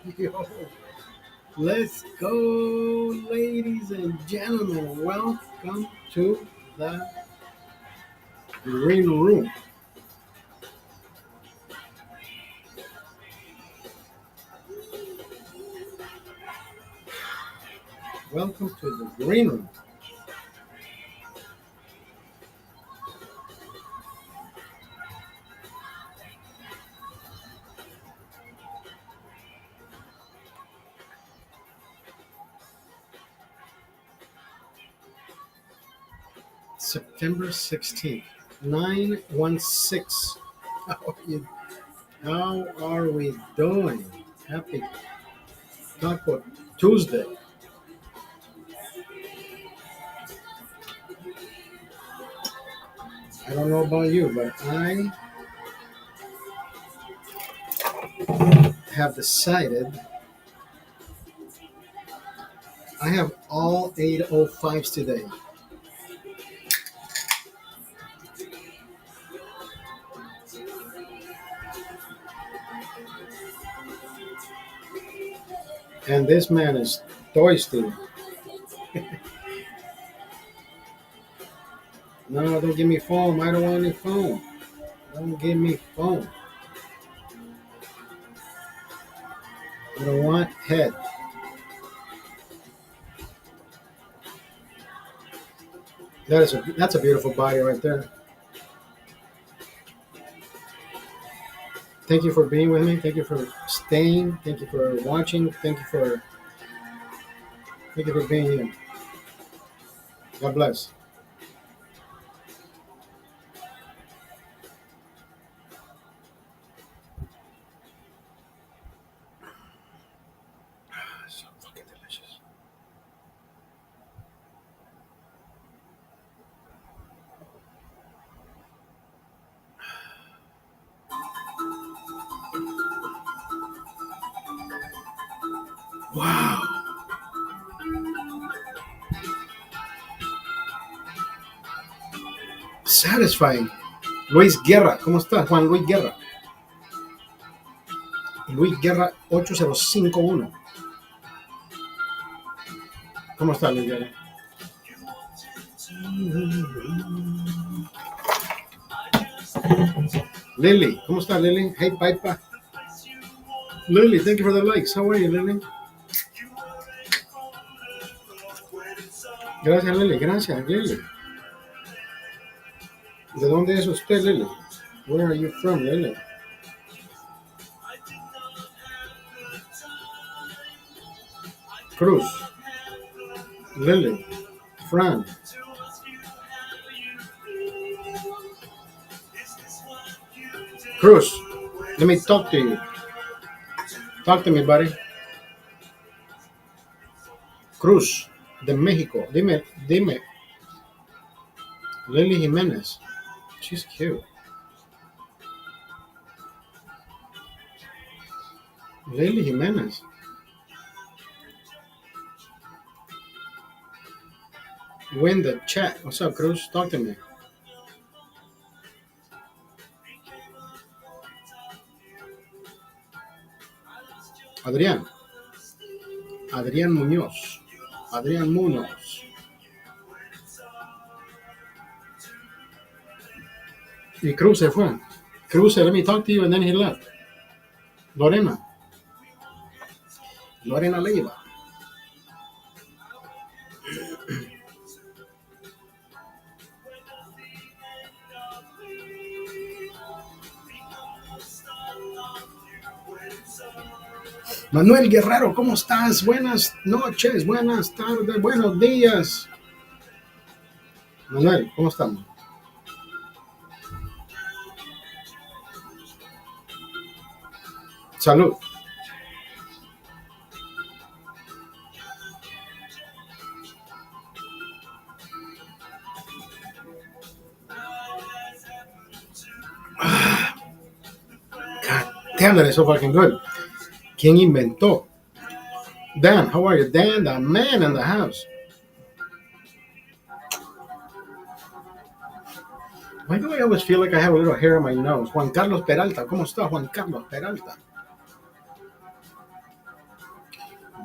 Yo, let's go, ladies and gentlemen. Welcome to the Green Room. Welcome to the Green Room. September 16th, 916. How are we doing? Happy Taco Tuesday. I don't know about you, but I have decided I have all 805s today. And this man is thirsty. No, don't give me foam. I don't want any foam. Don't give me foam. I don't want head. That's a beautiful body right there. Thank you for being with me. Thank you for staying. Thank you for watching. Thank you for being here. God bless. So fucking delicious. Wow. Satisfying. Luis Guerra. ¿Cómo estás, Juan Luis Guerra? Luis Guerra 8051. ¿Cómo estás, Luis Guerra? Lily. ¿Cómo estás, Lily? Hey, Pipa. Lily, thank you for the likes. How are you, Lily? Gracias, Lily. Gracias, Lily. ¿De dónde es usted, Lily? Where are you from, Lily? Cruz. Lily. Fran. Cruz. Let me talk to you. Talk to me, buddy. Cruz. De México. Dime. Lily Jimenez. She's cute. Lily Jimenez. Win the chat. What's up, Cruz? Talk to me. Adrián. Adrián Muñoz. Adrián Muñoz. Y Cruz se fue. Cruz said, let me talk to you, and then he left. Lorena. Lorena Leiva. Manuel Guerrero, ¿cómo estás? Buenas noches, buenas tardes, buenos días. Manuel, ¿cómo estamos? Salud. God damn, that is so fucking good. ¿Quién inventó? Dan, how are you? Dan, the man in the house. Why do I always feel like I have a little hair on my nose? Juan Carlos Peralta, ¿cómo está Juan Carlos Peralta?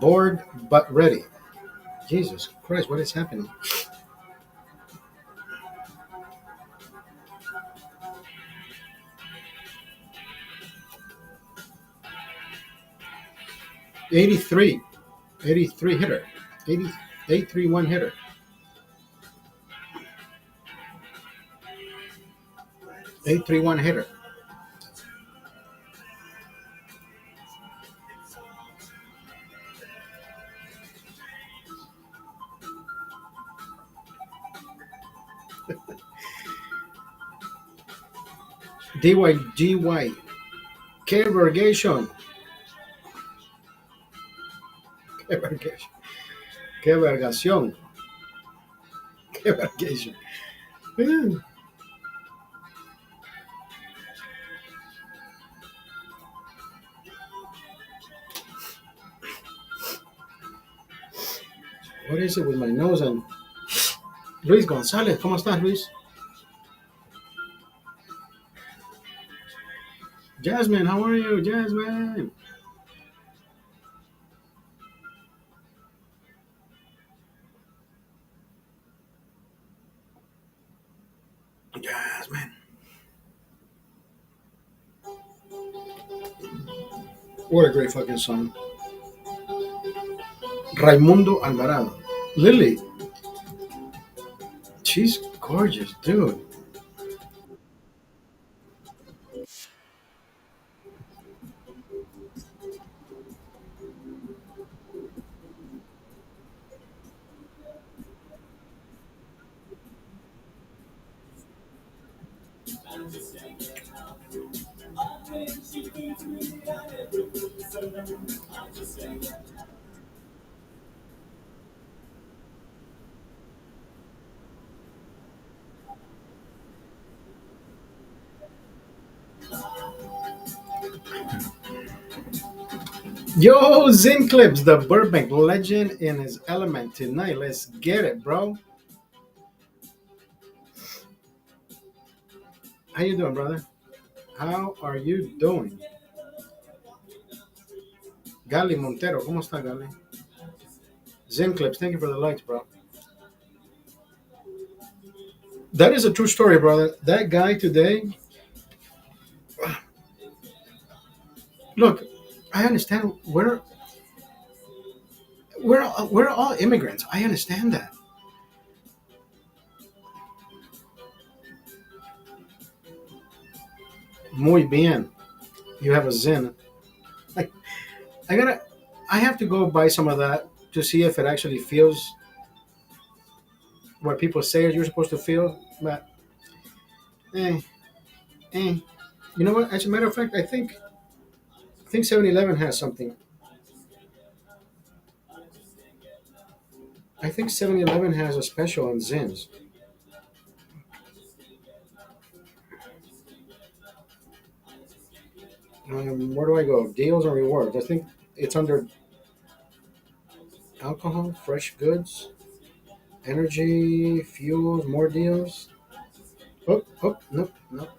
Bored but ready. Jesus Christ, what is happening? 83. 83 hitter. 80, 831 hitter. 831 hitter. DYGY. Qué vergation. Qué vergation. Qué vergación. Qué vergation. Mm. What is it with my nose and Luis González? ¿Cómo estás, Luis? Jasmine, how are you, Jasmine? Jasmine. What a great fucking song. Raimundo Alvarado. Lily, she's gorgeous, dude. Yo, Zen Clips, the Burbank legend in his element tonight. Let's get it, bro. How you doing, brother? How are you doing? Gali Montero, ¿cómo está, Gali? Zen Clips, thank you for the likes, bro. That is a true story, brother. That guy today, look, I understand we're all immigrants. I understand that. Muy bien. You have a Zen. Like I gotta, I have to go buy some of that to see if it actually feels what people say you're supposed to feel. But eh, eh. You know what? As a matter of fact, I think 7-Eleven has something. I think 7-Eleven has a special on Zins. Where do I go? Deals or rewards? I think it's under alcohol, fresh goods, energy, fuels, more deals. Oh, oh, nope, nope.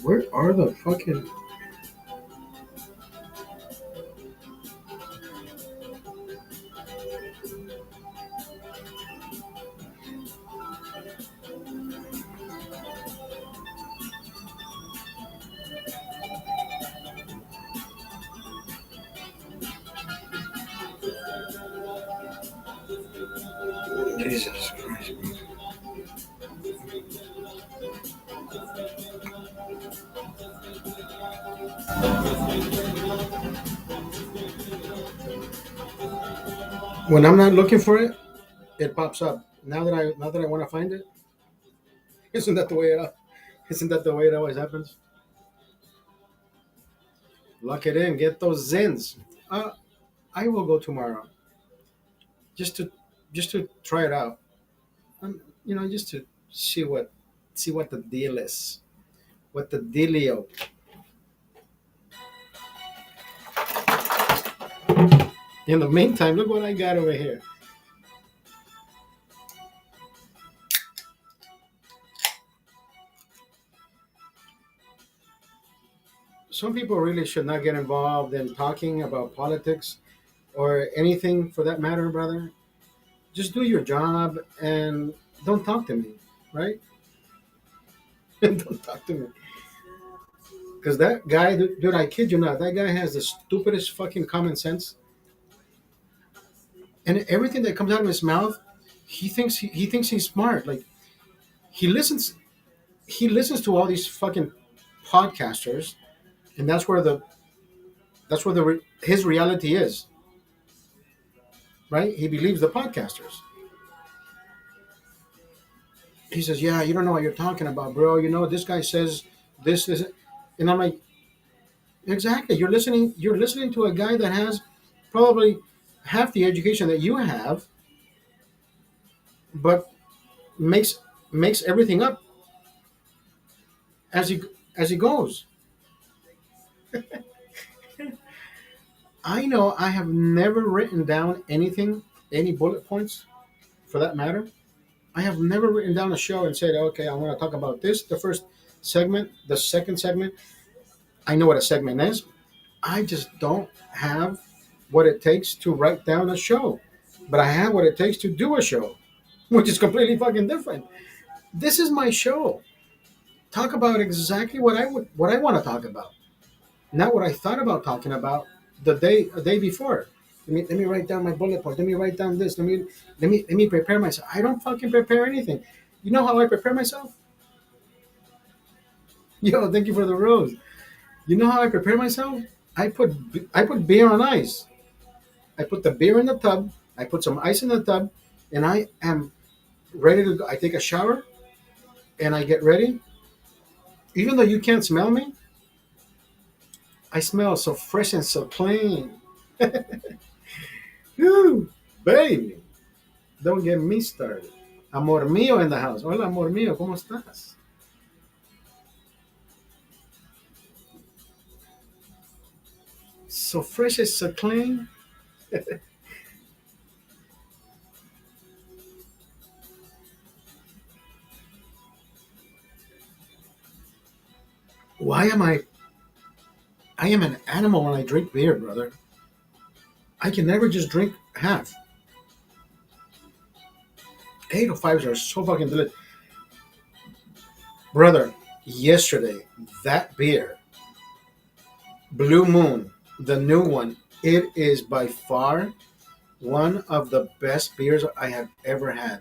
Where are the fucking? Jesus Christ. When I'm not looking for it, it pops up. Now that I want to find it, isn't that the way it? Isn't that the way it always happens? Lock it in. Get those zins. Uh, I will go tomorrow just to just to try it out. just to see what the deal is, what the dealio. In the meantime, look what I got over here. Some people really should not get involved in talking about politics or anything for that matter, brother. Just do your job and don't talk to me, right? Don't talk to me. Because that guy, dude, I kid you not, that guy has the stupidest fucking common sense. And everything that comes out of his mouth, he thinks he's smart. Like he listens he listens to all these fucking podcasters, and that's where his reality is, right? He believes the podcasters. He says, "Yeah, you don't know what you're talking about, bro. This guy says this," and I'm like, "Exactly. You're listening to a guy that has probably half the education that you have, but makes makes everything up as he goes." I know I have never written down anything, any bullet points for that matter. I have never written down a show and said, okay, I'm going to talk about this, the first segment, the second segment. I know what a segment is. I just don't have what it takes to write down a show. But I have what it takes to do a show, which is completely fucking different. This is my show. Talk about exactly what I want to talk about, not what I thought about talking about the day before. Let me write down my bullet points. Let me write down this. Let me prepare myself. I don't fucking prepare anything. You know how I prepare myself? Yo, thank you for the rose. You know how I prepare myself? I put beer on ice. I put the beer in the tub. I put some ice in the tub, and I am ready to go. I take a shower and I get ready. Even though you can't smell me, I smell so fresh and so clean. Whew, baby, don't get me started. Amor mío in the house. Hola, amor mío, ¿cómo estás? So fresh and so clean. Why am I? I am an animal when I drink beer, brother. I can never just drink half. 805s are so fucking delicious. Brother, yesterday, that beer, Blue Moon, the new one, it is by far one of the best beers I have ever had.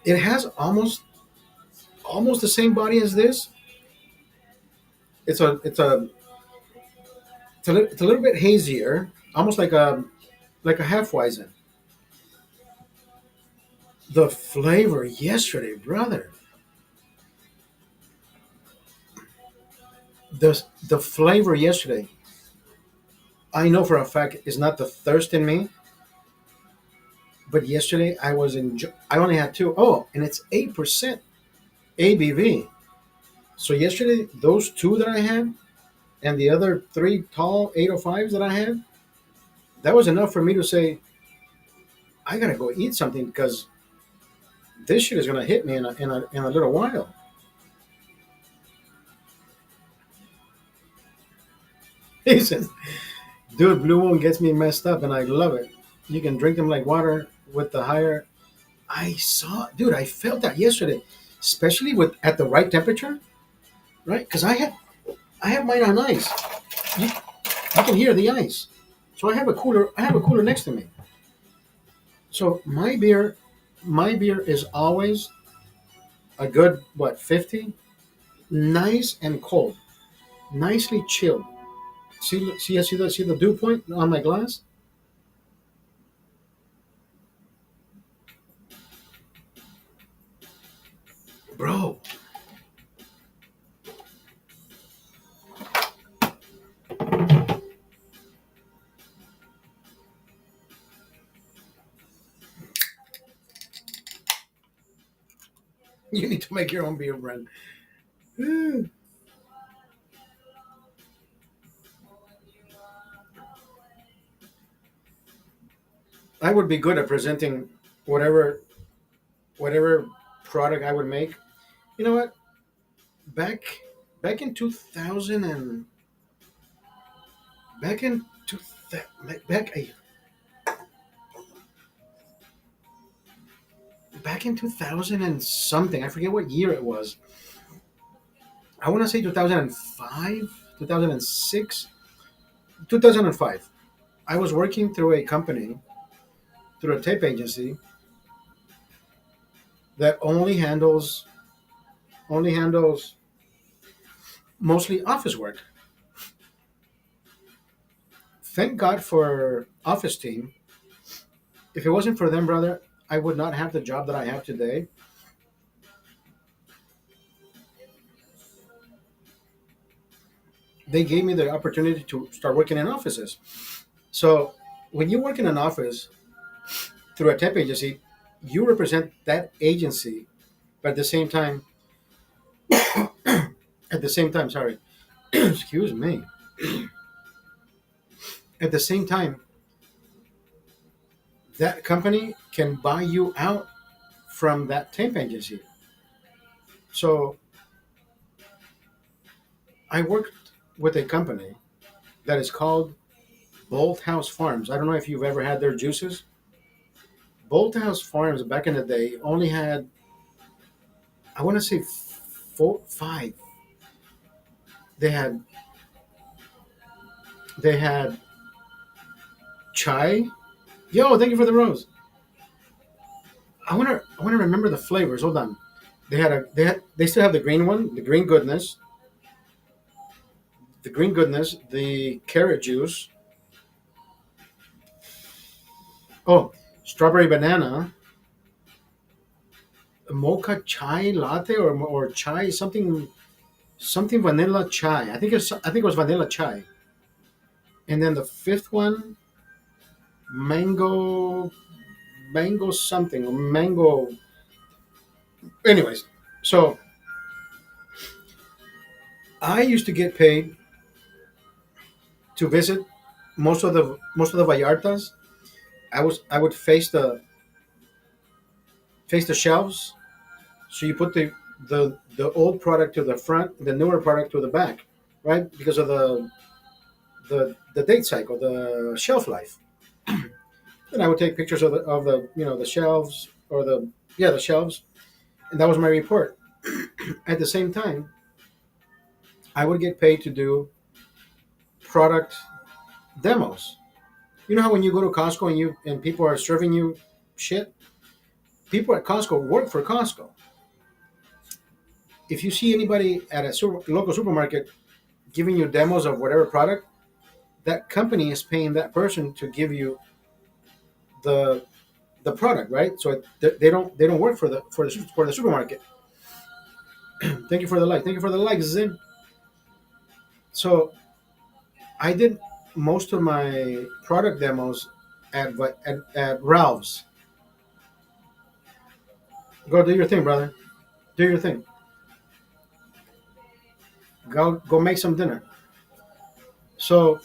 It has almost the same body as this. It's a little bit hazier, almost like a Hefeweizen. The flavor yesterday, brother. The flavor yesterday. I know for a fact is not the thirst in me, but yesterday I only had two. Oh, and it's 8% ABV. So yesterday, those two that I had, and the other three tall 805s that I had, that was enough for me to say I gotta go eat something because this shit is gonna hit me in a little while. He says, "Dude, Blue Moon gets me messed up, and I love it. You can drink them like water with the higher." Dude, I felt that yesterday, especially with at the right temperature, right? Because I have mine on ice. You, you can hear the ice, so I have a cooler. I have a cooler next to me. So my beer is always a good what 50, nice and cold, nicely chilled. See the dew point on my glass, bro. You need to make your own beer brand. Mm. I would be good at presenting whatever whatever product I would make. You know what? Back back in 2000 and back in two, back back in 2000 and something. I forget what year it was. I want to say 2005, 2006, 2005. I was working through a company, through a tape agency that only handles mostly office work. Thank God for Office Team. If it wasn't for them, brother, I would not have the job that I have today. They gave me the opportunity to start working in offices. So when you work in an office through a temp agency, you represent that agency, but at the same time, sorry, excuse me, at the same time, that company can buy you out from that temp agency. So I worked with a company that is called Bolt House Farms. I don't know if you've ever had their juices. Bolt House Farms back in the day only had, I want to say, four, five. They had they had chai. Yo, thank you for the rose. I want to remember the flavors. Hold on. They still have the green one, the green goodness, the carrot juice. Oh, strawberry banana, mocha chai latte, or chai something vanilla chai. I think it was vanilla chai. And then the fifth one, mango mango something, or mango. Anyways, so I used to get paid to visit most of the Vallartas. I would face the shelves. So you put the old product to the front, the newer product to the back, right? Because of the date cycle, the shelf life. And I would take pictures of the shelves, or the shelves, and that was my report. At the same time, I would get paid to do product demos. You know how when you go to Costco and people are serving you shit, people at Costco work for Costco. If you see anybody at a local supermarket giving you demos of whatever product, that company is paying that person to give you the the product, right? So they don't work for the supermarket. Thank you for the like. Thank you for the like, Zin. So I did most of my product demos at Ralph's. Go do your thing, brother. Do your thing. Go make some dinner. So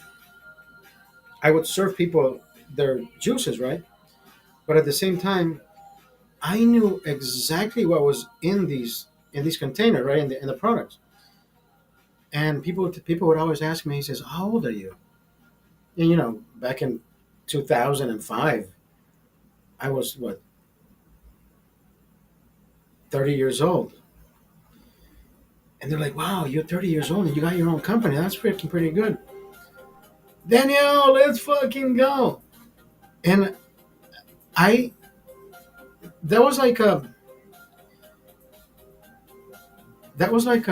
I would serve people their juices, right? But at the same time, I knew exactly what was in these containers, right? In the products. And people would always ask me. He says, "How old are you?" And back in 2005, I was what, 30 years old. And they're like, "Wow, you're 30 years old and you got your own company. That's freaking pretty good." Danielle, let's fucking go. And I that was like a that was like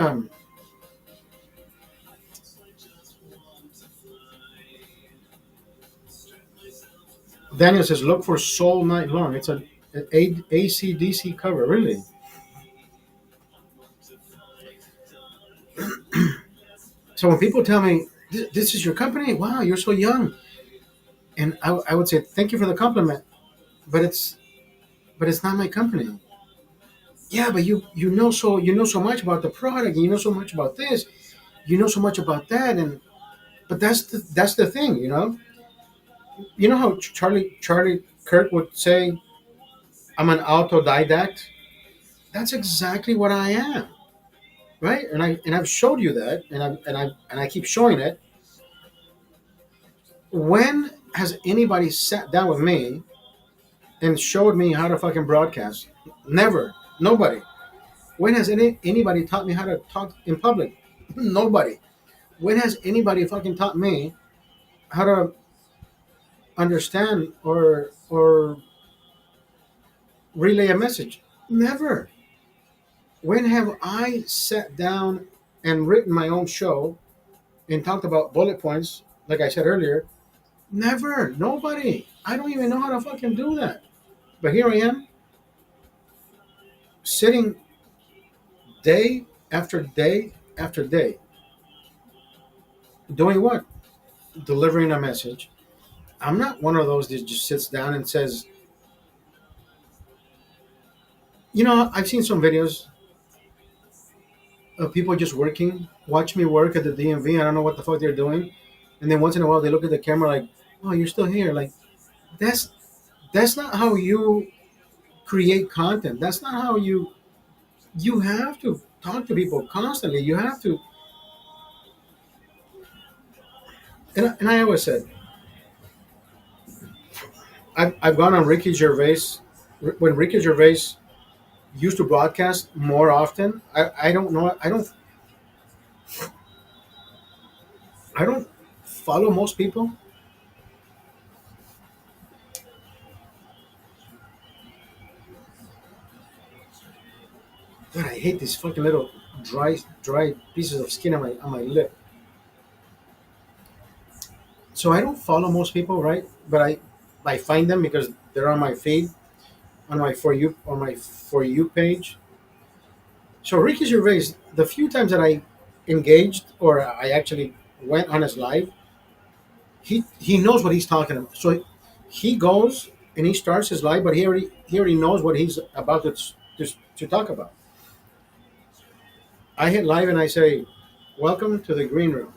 Daniel says, "Look for Soul Night Long." It's a ACDC cover, really. So when people tell me, "This is your company," wow, you're so young, and I would say, "Thank you for the compliment," but it's not my company. yeah, but you know so much about the product, you know so much about this, you know so much about that, and but that's the thing, you know how Charlie Kirk would say, "I'm an autodidact." That's exactly what I am, right? And I've showed you that, and I keep showing it. When has anybody sat down with me and showed me how to fucking broadcast? Never. Nobody. When has anybody taught me how to talk in public? Nobody. When has anybody fucking taught me how to understand or relay a message? Never. When have I sat down and written my own show and talked about bullet points, like I said earlier? Never. Nobody. I don't even know how to fucking do that. But here I am, sitting day after day after day, doing what? Delivering a message. I'm not one of those that just sits down and says, I've seen some videos of people just working. Watch me work at the DMV. I don't know what the fuck they're doing, and then once in a while they look at the camera like, "Oh, you're still here." Like that's that's not how you create content. That's not how you have to talk to people constantly. You have to, and I always said, I've gone on Ricky Gervais when Ricky Gervais used to broadcast more often. I don't know. I don't follow most people. God, I hate these fucking little dry pieces of skin on my lip. So I don't follow most people, right? But I find them because they're on my feed, on my for you page. So Ricky Gervais, the few times that I engaged or I actually went on his live, he knows what he's talking about. So he goes and he starts his live, but he already knows what he's about to talk about. I hit live and I say, "Welcome to the green room,"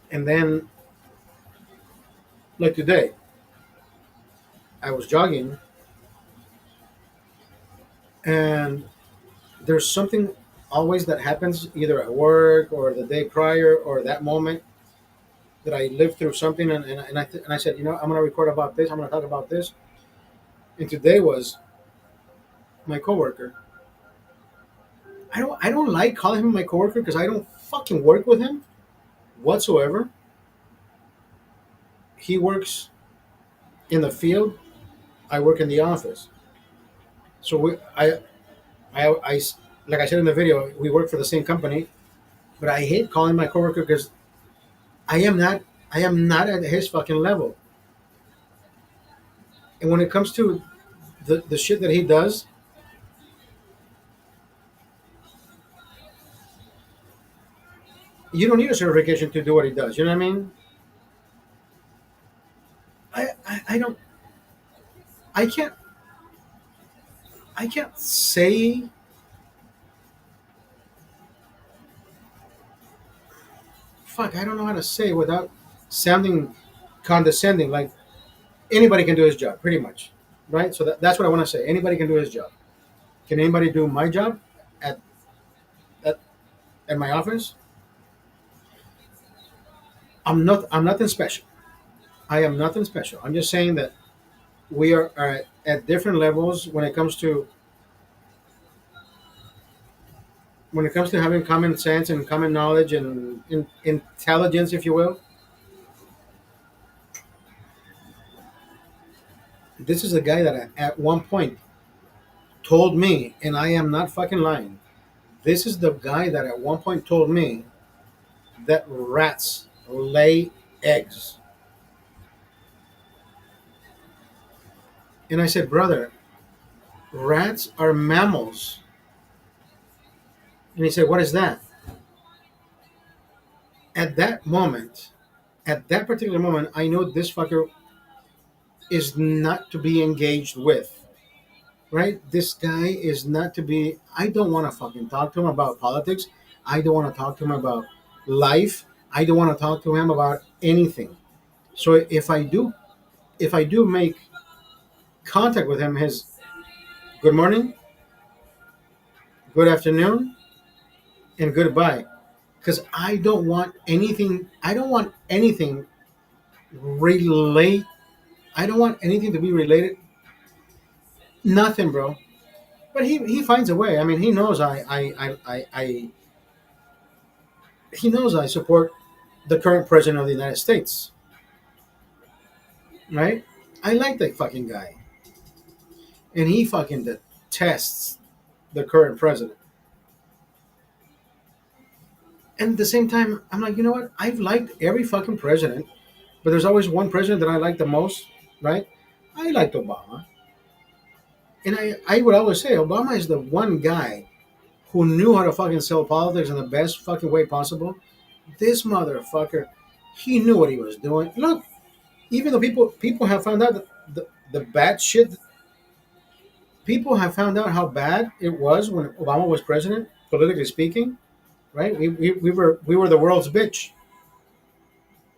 and then like today, I was jogging and there's something always that happens either at work or the day prior or that moment that I lived through something and I said, I'm going to record about this. I'm going to talk about this. And today was my coworker. I don't like calling him my coworker because I don't fucking work with him whatsoever. He works in the field. I work in the office. So I like I said in the video, we work for the same company, but I hate calling my coworker because I am not I am not at his fucking level. And when it comes to the shit that he does, you don't need a certification to do what he does. You know what I mean? I don't I can't I can't say fuck. I don't know how to say without sounding condescending. Like anybody can do his job, pretty much, right? So that's what I want to say. Anybody can do his job. Can anybody do my job at at, at my office? I'm nothing special. I am nothing special. I'm just saying that we are at different levels when it comes to having common sense and common knowledge and intelligence, if you will. This is a guy that at one point told me, and I am not fucking lying. This is the guy that at one point told me that rats lay eggs. And I said, brother, rats are mammals. And he said, what is that? At that moment, at that particular moment, I know this fucker is not to be engaged with. right? This guy is not to be. I don't want to fucking talk to him about politics. I don't want to talk to him about life. I don't want to talk to him about anything. So if I do make contact with him, his good morning, good afternoon, and goodbye, because I don't want anything. I don't want anything relate. I don't want anything to be related. Nothing, bro. But he finds a way. I mean, he knows he knows I support the current president of the United States, right? I like that fucking guy, and he fucking detests the current president. And at the same time, I'm like, you know what? I've liked every fucking president, but there's always one president that I like the most, right? I liked Obama, and I would always say Obama is the one guy who knew how to fucking sell politics in the best fucking way possible. This motherfucker, he knew what he was doing. Look, even though people have found out the bad shit, people have found out how bad it was when Obama was president, politically speaking, right? We were the world's bitch.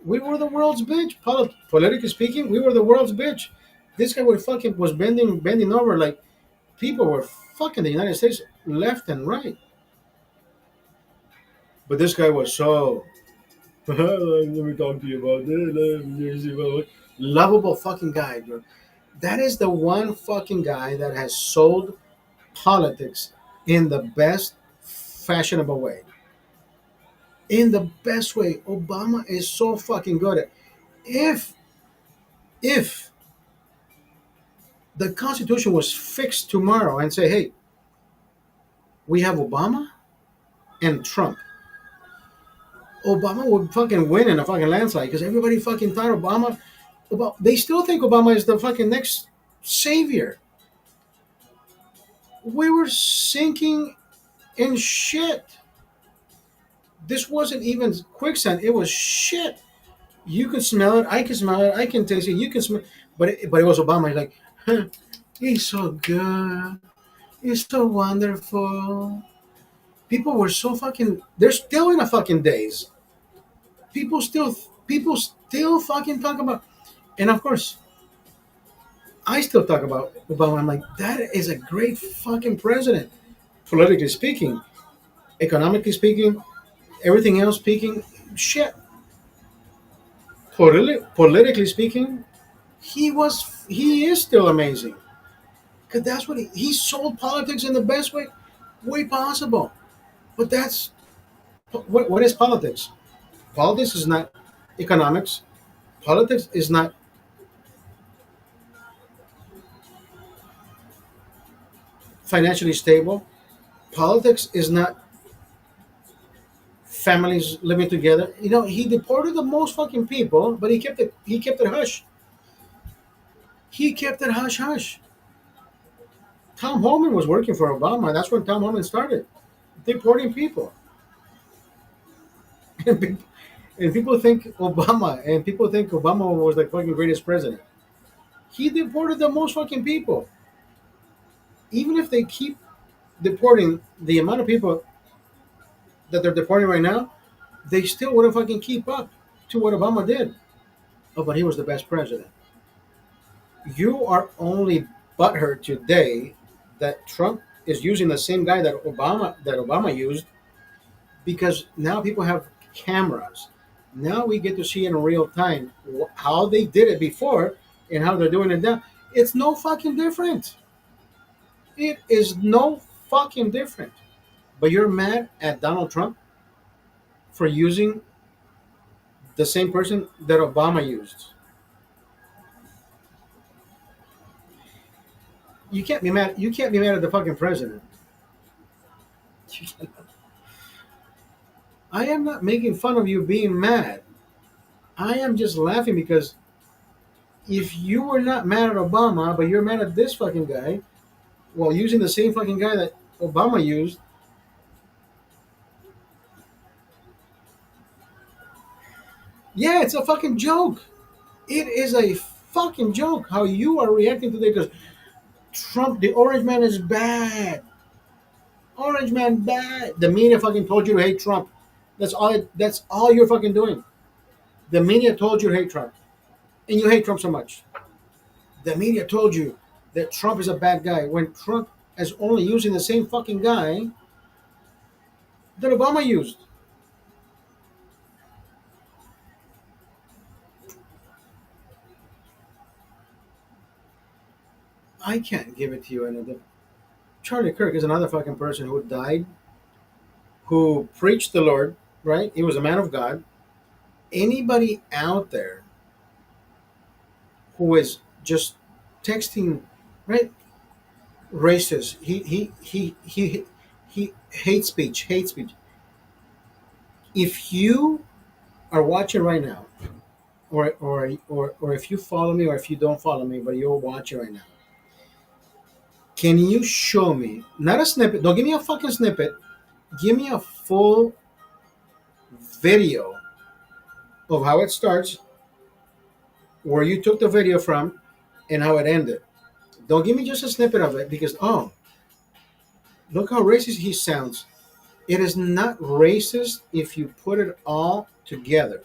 We were the world's bitch. Politically speaking, we were the world's bitch. This guy was fucking was bending over like people were fucking the United States left and right. But this guy was so let me talk to you about this. Lovable fucking guy, bro. That is the one fucking guy that has sold politics in the best fashionable way. In the best way. Obama is so fucking good at if if the Constitution was fixed tomorrow and say, hey, we have Obama and Trump. Obama would fucking win in a fucking landslide because everybody fucking thought Obama. They still think Obama is the fucking next savior. We were sinking in shit. This wasn't even quicksand. It was shit. You could smell it. I can smell it. I can taste it. You can smell. But it was Obama. He's like, huh, he's so good. He's so wonderful. People were so fucking. They're still in a fucking daze. People still. People still fucking talk about. And of course, I still talk about Obama. I'm like, that is a great fucking president. Politically speaking, economically speaking, everything else speaking, shit. Politically speaking, he is still amazing because that's what he sold politics in the best way possible. But that's what is politics. Politics is not economics. Politics is not financially stable. Politics is not families living together. You know, he deported the most fucking people, but he kept it hush. He kept it hush hush. Tom Homan was working for Obama. That's when Tom Homan started deporting people. And people think Obama was the fucking greatest president. He deported the most fucking people. Even if they keep deporting the amount of people that they're deporting right now, they still wouldn't fucking keep up to what Obama did. Oh, but he was the best president. You are only butthurt today that Trump is using the same guy that Obama used because now people have cameras. Now we get to see in real time how they did it before and how they're doing it now. It's no fucking different. It is no fucking different. But you're mad at Donald Trump for using the same person that Obama used. You can't be mad. You can't be mad at the fucking president. I am not making fun of you being mad. I am just laughing because if you were not mad at Obama, but you're mad at this fucking guy, while using the same fucking guy that Obama used, yeah, it's a fucking joke. It is a fucking joke how you are reacting today because Trump, the orange man is bad. Orange man bad. The media fucking told you to hate Trump. That's all you're fucking doing. The media told you to hate Trump. And you hate Trump so much. The media told you that Trump is a bad guy when Trump is only using the same fucking guy that Obama used. I can't give it to you another. Charlie Kirk is another fucking person who died, who preached the Lord, right? He was a man of God. Anybody out there who is just texting, right? Racist. He hate speech, hate speech. If you are watching right now, or if you follow me, or if you don't follow me, but you're watching right now, can you show me not a snippet? Don't give me a fucking snippet. Give me a full video of how it starts, where you took the video from, and how it ended. Don't give me just a snippet of it because look how racist he sounds. It is not racist if you put it all together.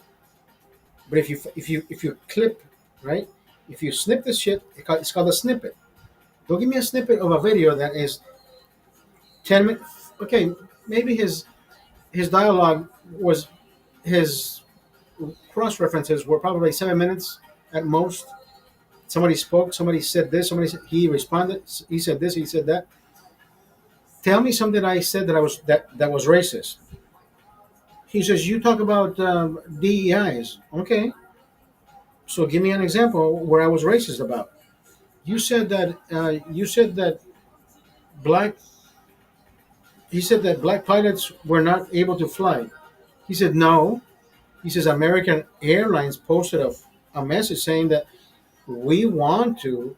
But if you clip, right? If you snip this shit, it's called a snippet. Don't give me a snippet of a video that is 10 minutes. Okay, maybe his dialogue was his cross references were probably 7 minutes at most. Somebody spoke. Somebody said this. Somebody said, he responded. He said this. He said that. Tell me something I said that was racist. He says you talk about DEIs. Okay, so give me an example where I was racist about. You said that black. He said that black pilots were not able to fly. He said no. He says American Airlines posted a message saying that we want to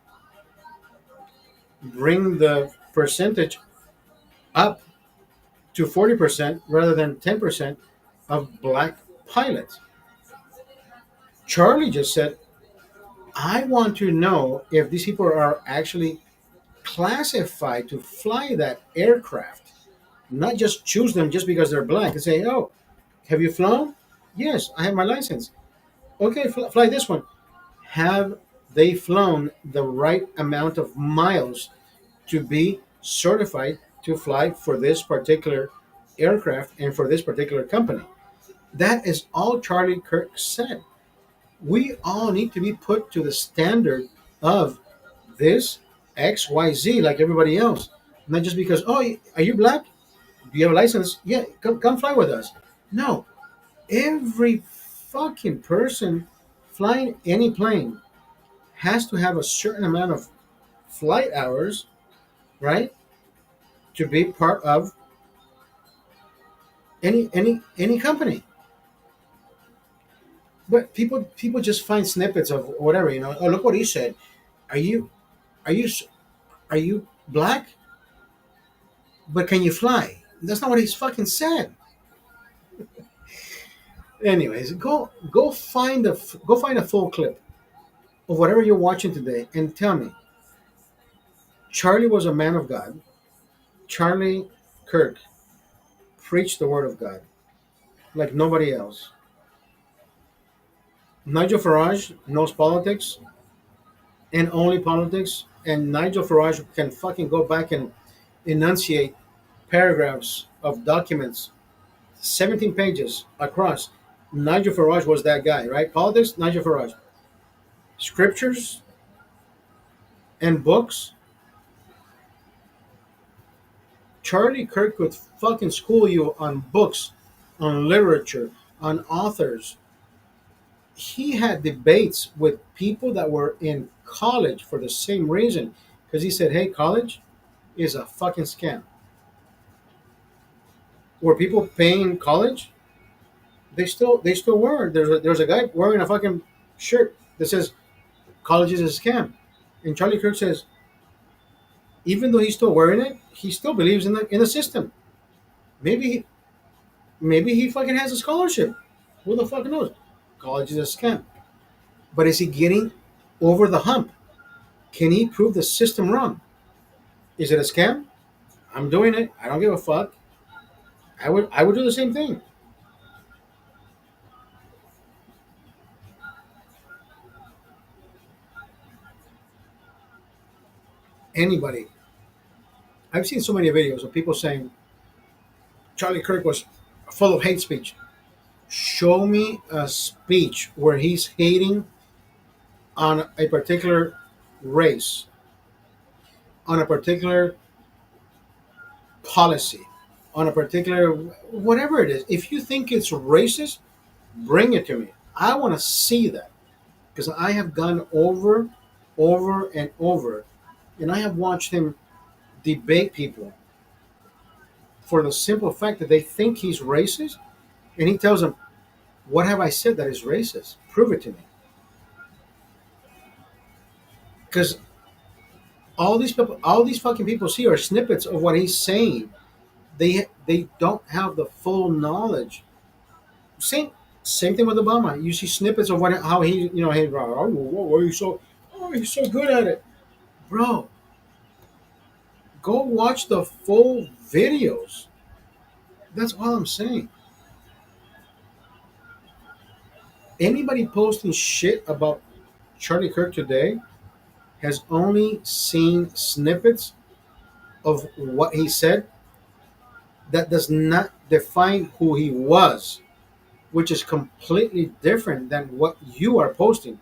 bring the percentage up to 40% rather than 10% of black pilots. Charlie just said, I want to know if these people are actually classified to fly that aircraft, not just choose them just because they're black and say, oh, have you flown? Yes, I have my license. Okay, fly this one. Have they flown the right amount of miles to be certified to fly for this particular aircraft and for this particular company? That is all Charlie Kirk said. We all need to be put to the standard of this XYZ like everybody else. Not just because, oh, are you black? Do you have a license? Yeah, come fly with us. No, every fucking person flying any plane has to have a certain amount of flight hours, right, to be part of any company. But people just find snippets of whatever, Oh, look what he said. Are you are you are you black? But can you fly? That's not what he's fucking said. Anyways, go find a full clip of whatever you're watching today and tell me. Charlie was a man of God. Charlie Kirk preached the word of God like nobody else. Nigel Farage knows politics and only politics, and Nigel Farage can fucking go back and enunciate paragraphs of documents, 17 pages across. Nigel Farage was that guy, right? Politics, Nigel Farage. Scriptures and books, Charlie Kirk could fucking school you on books, on literature, on authors. He had debates with people that were in college for the same reason. Because he said, hey, college is a fucking scam. Were people paying college? They still were. There's a guy wearing a fucking shirt that says college is a scam. And Charlie Kirk says, even though he's still wearing it, he still believes in the system. Maybe maybe he fucking has a scholarship. Who the fuck knows? College is a scam. But is he getting over the hump? Can he prove the system wrong? Is it a scam? I'm doing it. I don't give a fuck. I would do the same thing. Anybody. I've seen so many videos of people saying Charlie Kirk was full of hate speech. Show me a speech where he's hating on a particular race, on a particular policy, on a particular whatever it is. If you think it's racist, bring it to me. I want to see that because I have gone over and over, and I have watched him debate people for the simple fact that they think he's racist, and he tells them, "What have I said that is racist? Prove it to me." Because all these people, all these fucking people see are snippets of what he's saying. They don't have the full knowledge. Same thing with Obama. You see snippets of what how he hey why are you so he's so good at it, bro. Go watch the full videos. That's all I'm saying. Anybody posting shit about Charlie Kirk today has only seen snippets of what he said that does not define who he was, which is completely different than what you are posting.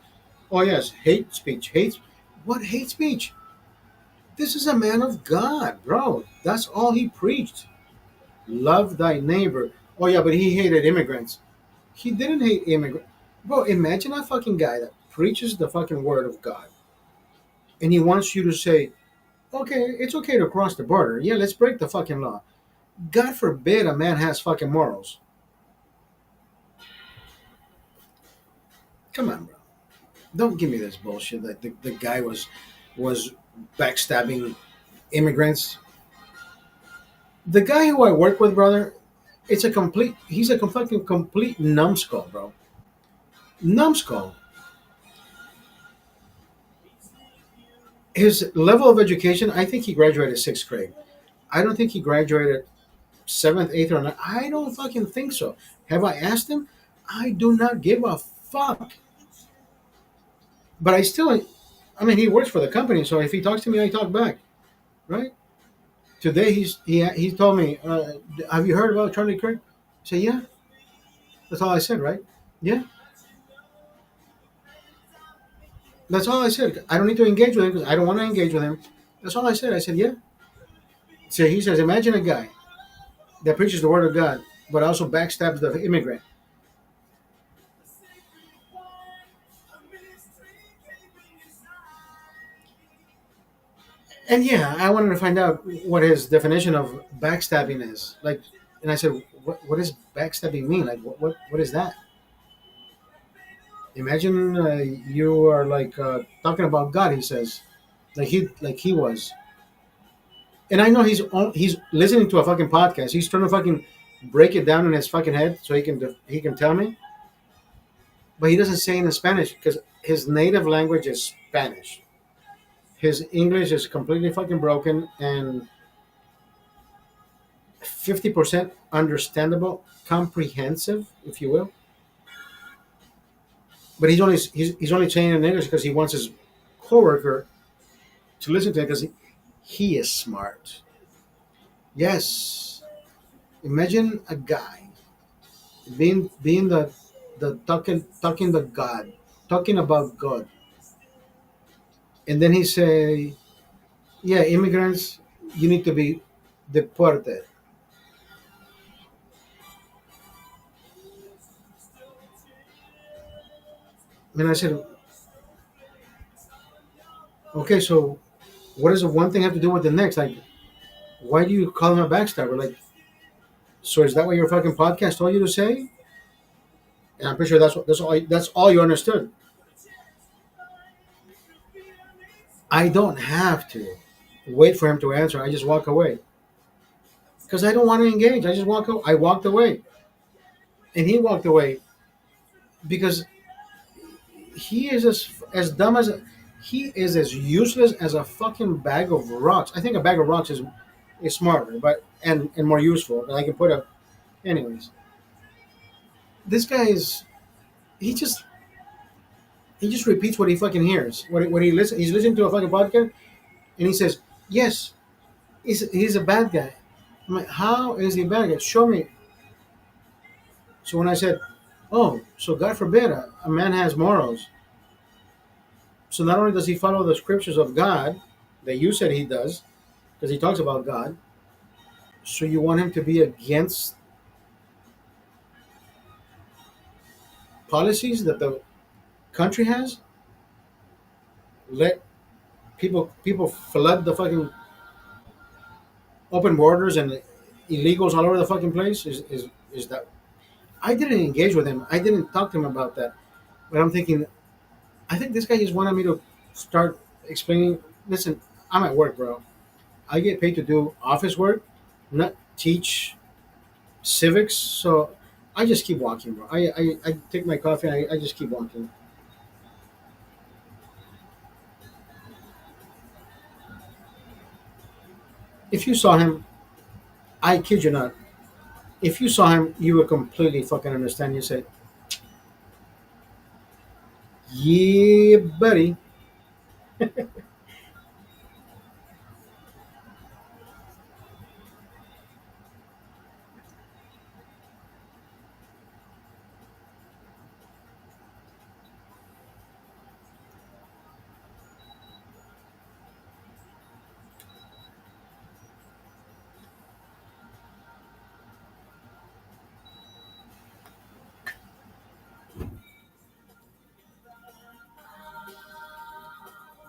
Oh yes, hate speech, hate. What hate speech? This is a man of God, bro. That's all he preached. Love thy neighbor. Oh yeah, but he hated immigrants. He didn't hate immigrants. Bro, imagine a fucking guy that preaches the fucking word of God, and he wants you to say, okay, it's okay to cross the border. Yeah, let's break the fucking law. God forbid a man has fucking morals. Come on, bro. Don't give me this bullshit that the guy was backstabbing immigrants. The guy who I work with, brother, he's a fucking complete numbskull, bro. Numbskull. His level of education, I think he graduated sixth grade. I don't think he graduated seventh, eighth, or ninth. I don't fucking think so. Have I asked him? I do not give a fuck. But I mean, he works for the company, so if he talks to me, I talk back, right? Today he told me, have you heard about Charlie Kirk? I said, yeah. That's all I said, right? Yeah. That's all I said. I don't need to engage with him because I don't want to engage with him. That's all I said. I said, yeah. So he says, imagine a guy that preaches the word of God, but also backstabs the immigrant. And yeah, I wanted to find out what his definition of backstabbing is. Like, and I said, what does backstabbing mean? Like, what is that? Imagine you are like talking about God. He says, like he was, and I know he's listening to a fucking podcast. He's trying to fucking break it down in his fucking head so he can tell me, but he doesn't say it in Spanish because his native language is Spanish. His English is completely fucking broken and 50% understandable, comprehensive, if you will. But he's only saying it in English because he wants his coworker to listen to it because he is smart. Yes, imagine a guy being the talking the God, talking about God, and then he say, "Yeah, immigrants, you need to be deported." And I said, "Okay, so what does the one thing have to do with the next? Like, why do you call him a backstabber? Like, so is that what your fucking podcast told you to say?" And I'm pretty sure that's all you understood. I don't have to wait for him to answer. I just walk away because I don't want to engage. I just walk. I walked away, and he walked away because he is as dumb as. He is as useless as a fucking bag of rocks. I think a bag of rocks is smarter, but and more useful. But I can put a anyways. This guy is he just he just repeats what he fucking hears. What he listen he's listening to a fucking podcast and he says yes, he's a bad guy. I'm like, how is he a bad guy? Show me. So when I said, oh, so God forbid a man has morals. So not only does he follow the scriptures of God that you said he does, because he talks about God, so you want him to be against policies that the country has? Let people flood the fucking open borders and illegals all over the fucking place? Is that I didn't engage with him. I didn't talk to him about that. But I'm thinking, I think this guy just wanted me to start explaining. Listen, I'm at work, bro. I get paid to do office work, not teach civics. So I just keep walking, bro. I take my coffee. I just keep walking. If you saw him, I kid you not. If you saw him, you would completely fucking understand. You say, "Yeah, buddy."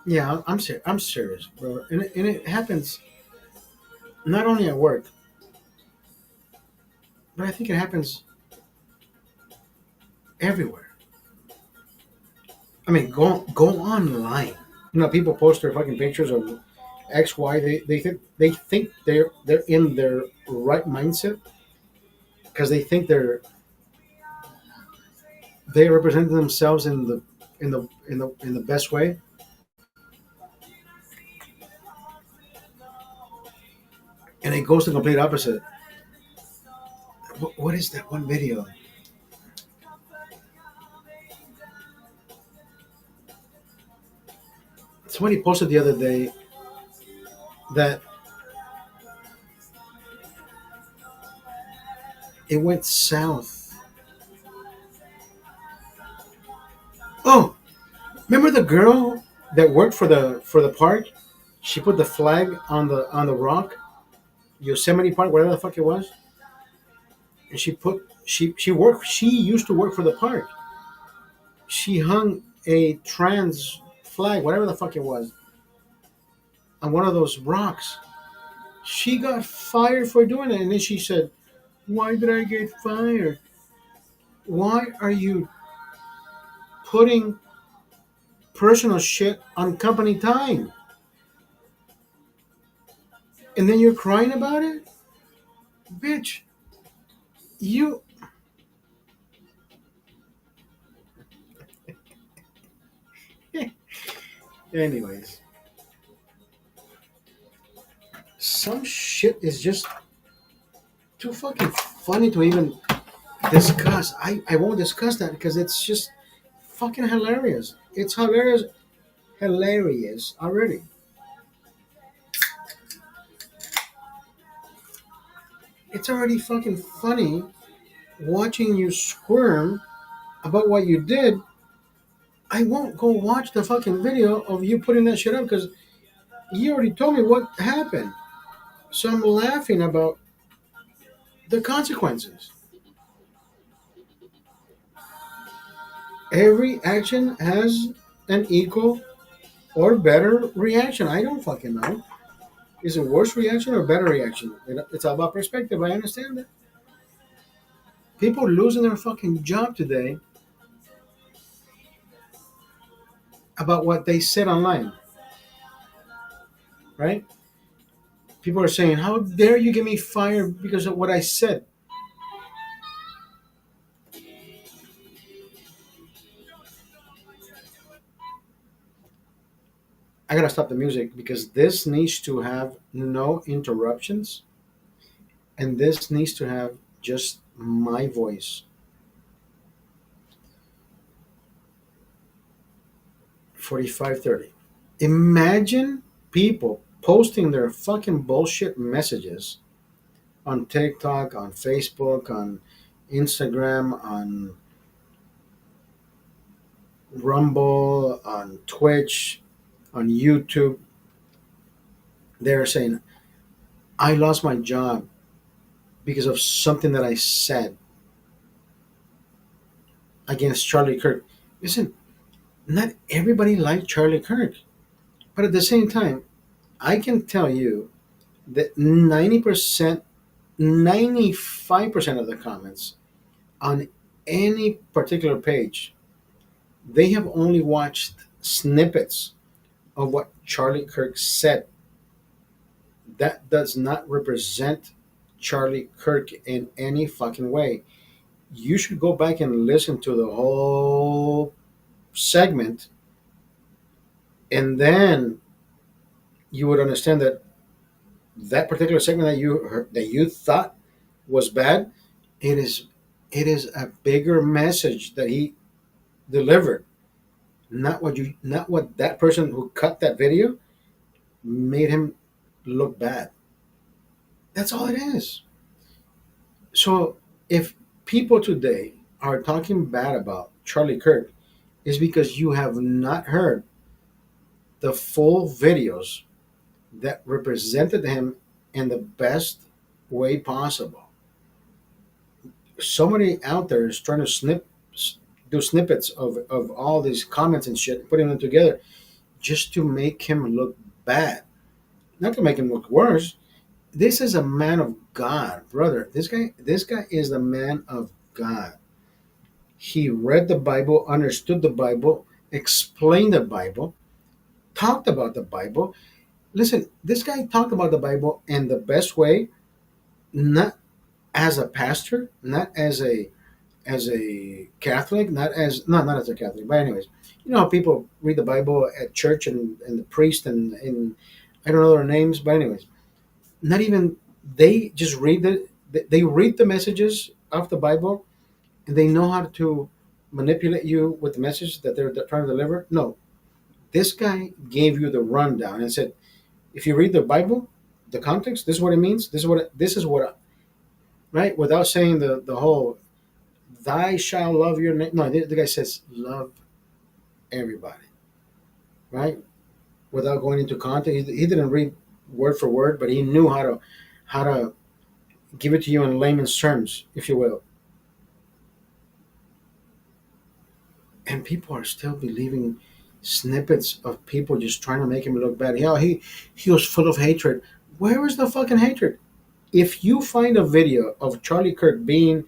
Yeah, I'm serious, bro. And it happens not only at work, but I think it happens everywhere. I mean, go online. People post their fucking pictures of X, Y. They think they're in their right mindset because they think they represent themselves in the best way, and it goes the complete opposite. What is that one video? Somebody posted the other day that it went south. Oh, remember the girl that worked for the park? She put the flag on the rock, Yosemite Park, whatever the fuck it was, and she used to work for the park. She hung a trans flag, whatever the fuck it was, on one of those rocks. She got fired for doing it, and then she said, "Why did I get fired? Why are you putting personal shit on company time?" And then you're crying about it, bitch. You, anyways. Some shit is just too fucking funny to even discuss. I won't discuss that because it's just fucking hilarious. It's hilarious already. It's already fucking funny watching you squirm about what you did. I won't go watch the fucking video of you putting that shit up because you already told me what happened. So I'm laughing about the consequences. Every action has an equal or better reaction. I don't fucking know. Is it worse reaction or better reaction? It's all about perspective. I understand that. People losing their fucking job today about what they said online, right? People are saying, "How dare you get me fired because of what I said?" I gotta stop the music because this needs to have no interruptions, and this needs to have just my voice. 45:30. Imagine people posting their fucking bullshit messages on TikTok, on Facebook, on Instagram, on Rumble, on Twitch, on YouTube. They're saying, I lost my job because of something that I said against Charlie Kirk. Listen, not everybody liked Charlie Kirk. But at the same time, I can tell you that 90%, 95% of the comments on any particular page, they have only watched snippets of what Charlie Kirk said. That does not represent Charlie Kirk in any fucking way. You should go back and listen to the whole segment, and then you would understand that that particular segment that you heard, that you thought was bad, it is it is a bigger message that he delivered. Not what that person who cut that video made him look bad. That's all it is. So if people today are talking bad about Charlie Kirk, is because you have not heard the full videos that represented him in the best way possible. Somebody out there is trying to do snippets of all these comments and shit, putting them together just to make him look bad, not to make him look worse. This is a man of God, brother. This guy is the man of God. He read the Bible, understood the Bible, explained the Bible, talked about the Bible. Listen, this guy talked about the Bible in the best way, not as a pastor, not as a Catholic, not as a Catholic, but anyways, you know how people read the Bible at church and the priest and I don't know their names, but anyways, not even they just read they read the messages of the Bible and they know how to manipulate you with the message that they're trying to deliver. No, this guy gave you the rundown and said, if you read the Bible, the context, this is what it means. This is what, right? Without saying the whole "Thy shall love your neighbor." No, the guy says love everybody, right? Without going into context, he didn't read word for word, but he knew how to give it to you in layman's terms, if you will. And people are still believing snippets of people just trying to make him look bad. Yeah, he was full of hatred. Where is the fucking hatred? If you find a video of Charlie Kirk being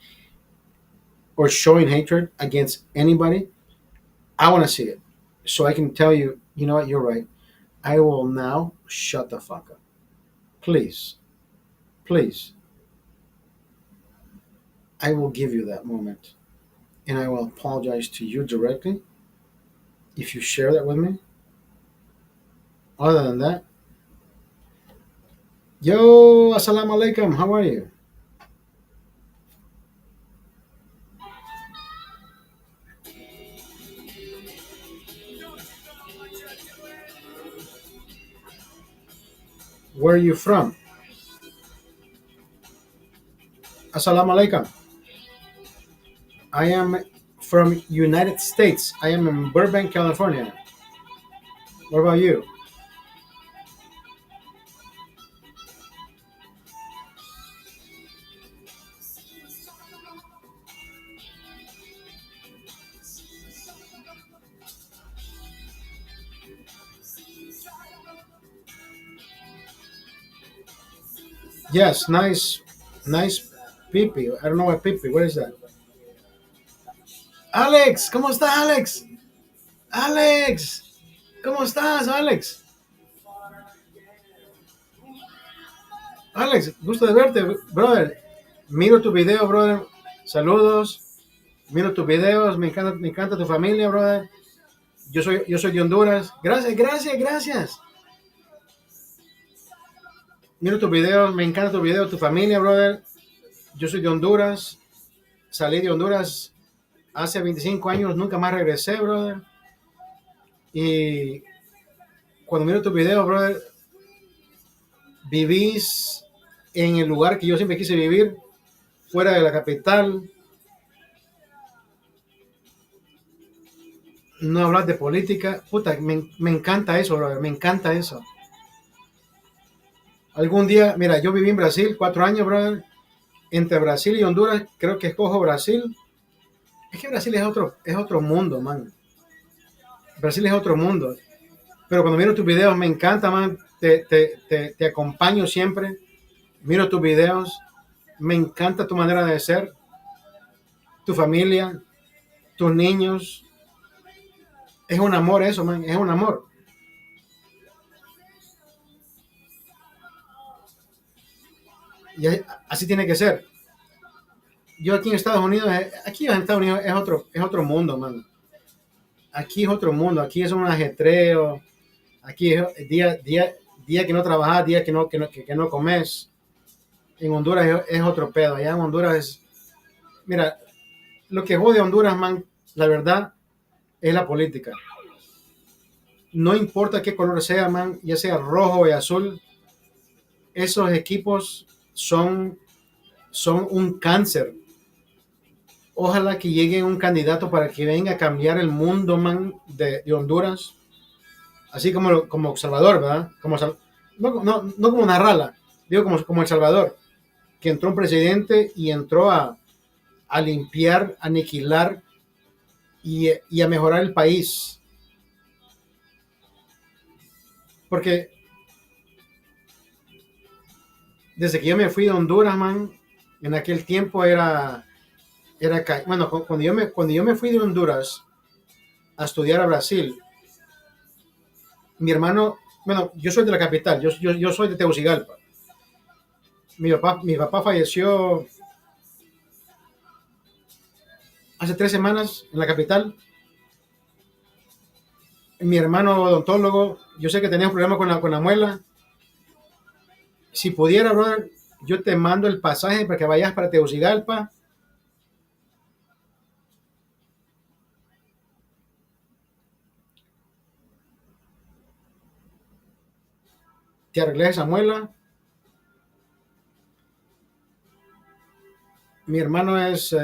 or showing hatred against anybody, I want to see it so I can tell you, you know what, you're right. I will now shut the fuck up. Please, please, I will give you that moment and I will apologize to you directly if you share that with me. Other than that, yo, assalamu alaikum, how are you? Where are you from? Assalamu alaikum. I am from United States. I am in Burbank, California. What about you? Yes, nice pipi. I don't know what pipi. What is that? Alex, ¿cómo está Alex? Alex, ¿cómo estás, Alex? Alex, gusto de verte, brother. Miro tu video, brother. Saludos. Miro tus videos. Me encanta tu familia, brother. Yo soy de Honduras. Gracias, gracias, gracias. Miro tus videos, me encanta tu video, tu familia, brother. Yo soy de Honduras. Salí de Honduras hace 25 años, nunca más regresé, brother. Y cuando miro tus videos, brother, vivís en el lugar que yo siempre quise vivir, fuera de la capital. No hablas de política. Puta, me encanta eso, brother, me encanta eso. Algún día, mira, yo viví en Brasil 4 años, brother. Entre Brasil y Honduras, creo que escojo Brasil. Es que Brasil es otro mundo, man. Brasil es otro mundo. Pero cuando miro tus videos, me encanta, man. Te acompaño siempre. Miro tus videos. Me encanta tu manera de ser. Tu familia. Tus niños. Es un amor eso, man. Es un amor. Y así tiene que ser. Yo aquí en Estados Unidos es otro mundo, man. Aquí es otro mundo. Aquí es un ajetreo. Aquí es día que no trabajas, día que no comes. En Honduras es otro pedo. Allá en Honduras mira, lo que jode a Honduras, man, la verdad, es la política. No importa qué color sea, man, ya sea rojo o azul, esos equipos son un cáncer. Ojalá que llegue un candidato para que venga a cambiar el mundo, man, de Honduras. Así como Salvador, ¿verdad? No como Narrala, digo como El Salvador, que entró un presidente y entró a limpiar, aniquilar y a mejorar el país. Porque desde que yo me fui de Honduras, man, en aquel tiempo bueno, cuando yo me fui de Honduras a estudiar a Brasil, mi hermano, bueno, yo soy de la capital, yo soy de Tegucigalpa. Mi papá falleció hace 3 semanas en la capital. Mi hermano odontólogo, yo sé que tenía un problema con la muela. Si pudiera, brother, yo te mando el pasaje para que vayas para Tegucigalpa. Te arregles esa muela. Mi hermano es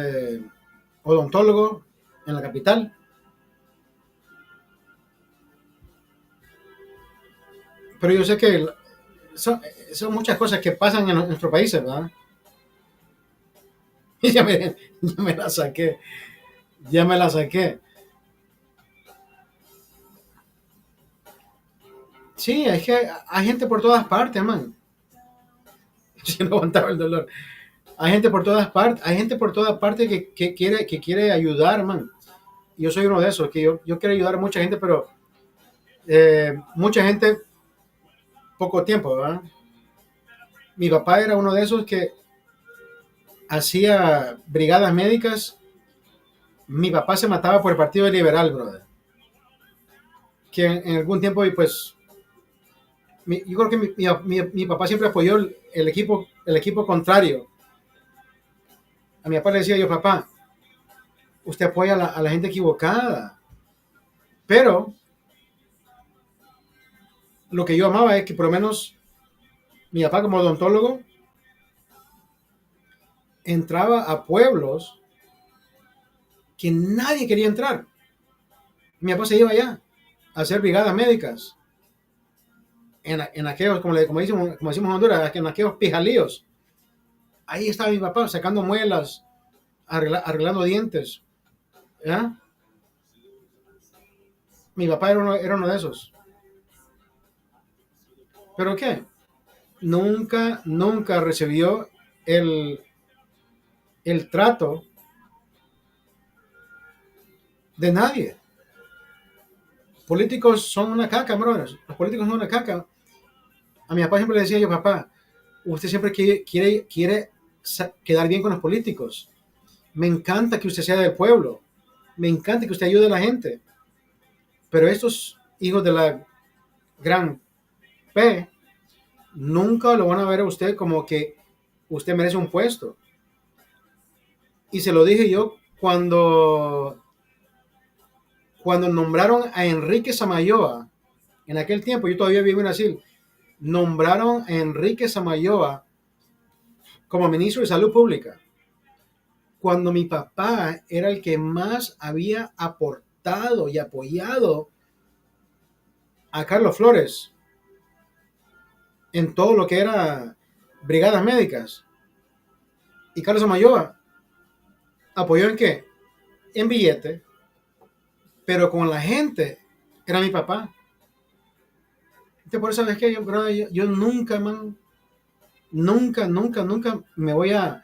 odontólogo en la capital. Pero yo sé que son muchas cosas que pasan en nuestros países, ¿verdad? Y ya me la saqué. Ya me la saqué. Sí, es que hay gente por todas partes, man. Yo no aguantaba el dolor. Hay gente por todas partes. Hay gente por todas partes que quiere ayudar, man. Yo soy uno de esos, que yo quiero ayudar a mucha gente, pero mucha gente, poco tiempo, ¿verdad? Mi papá era uno de esos que hacía brigadas médicas. Mi papá se mataba por el Partido Liberal, brother. Que en algún tiempo, y pues, yo creo que mi papá siempre apoyó el equipo contrario. A mi papá le decía yo, papá, usted apoya a la gente equivocada. Pero lo que yo amaba es que por lo menos mi papá como odontólogo entraba a pueblos que nadie quería entrar. Mi papá se iba allá a hacer brigadas médicas en aquellos, como decimos en Honduras, en aquellos pijalíos. Ahí estaba mi papá sacando muelas, arreglando dientes. ¿Ya? Mi papá era uno de esos. ¿Pero qué? Nunca, nunca recibió el trato de nadie. Políticos son una caca, brothers. Los políticos son una caca. A mi papá siempre le decía yo, papá, usted siempre quiere quedar bien con los políticos. Me encanta que usted sea del pueblo. Me encanta que usted ayude a la gente. Pero estos hijos de la gran P nunca lo van a ver a usted como que usted merece un puesto. Y se lo dije yo cuando nombraron a Enrique Samayoa. En aquel tiempo, yo todavía vivo en Brasil, nombraron a Enrique Samayoa como ministro de Salud Pública. Cuando mi papá era el que más había aportado y apoyado a Carlos Flores en todo lo que era brigadas médicas. Y Carlos Samayoa apoyó en qué? En billete, pero con la gente era mi papá. Entonces, por eso es que yo nunca, man, nunca me voy a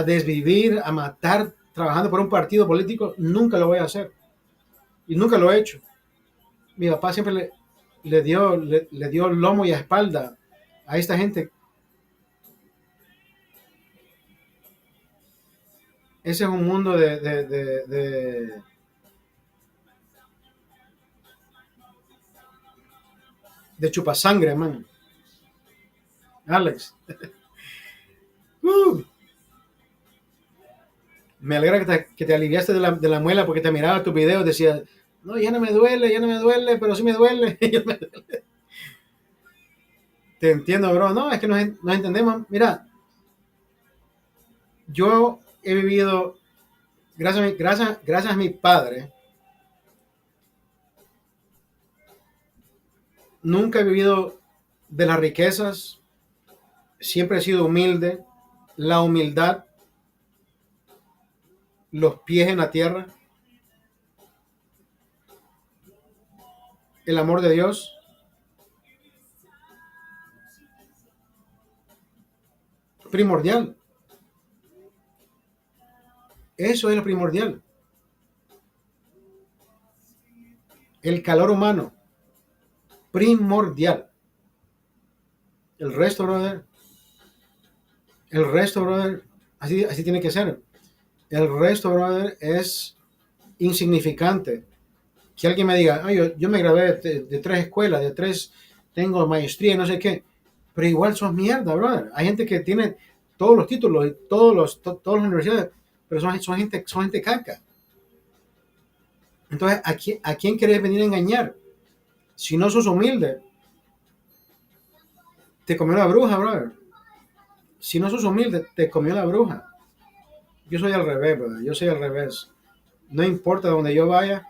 desvivir, a matar trabajando por un partido político. Nunca lo voy a hacer. Y nunca lo he hecho. Mi papá siempre le dio lomo y espalda a esta gente. Ese es un mundo de chupasangre, man. Alex. Uh, Me alegra que te aliviaste de la muela porque te miraba tus videos, decía, no, ya no me duele, pero sí me duele. Te entiendo, bro. No, es que nos entendemos. Mira, yo he vivido, gracias a mi padre, nunca he vivido de las riquezas, siempre he sido humilde, la humildad, los pies en la tierra, el amor de Dios, primordial. Eso es lo primordial. El calor humano, primordial. El resto, brother, así tiene que ser. El resto, brother, es insignificante. Que alguien me diga, ay, yo me gradué de 3 escuelas, tengo maestría, no sé qué, pero igual sos mierda, brother. Hay gente que tiene todos los títulos y todas las universidades, pero son gente caca. Entonces, ¿a quién querés venir a engañar? Si no sos humilde, te comió la bruja, brother. Si no sos humilde, te comió la bruja. Yo soy al revés, brother. Yo soy al revés. No importa donde yo vaya,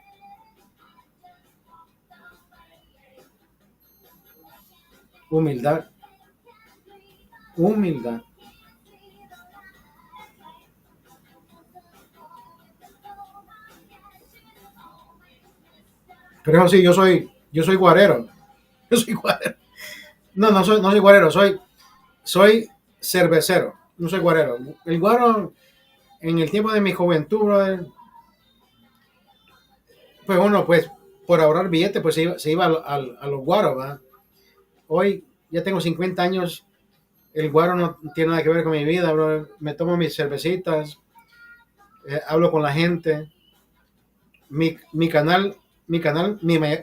humildad, humildad. Pero eso sí, yo soy guarero. Yo soy guarero. No soy guarero, soy cervecero. No soy guarero. El guaro, en el tiempo de mi juventud, brother, pues uno, pues, por ahorrar billetes, pues se iba a los guaros, ¿verdad? Hoy ya tengo 50 años, el guaro no tiene nada que ver con mi vida, brother. Me tomo mis cervecitas, hablo con la gente. Mi canal, mi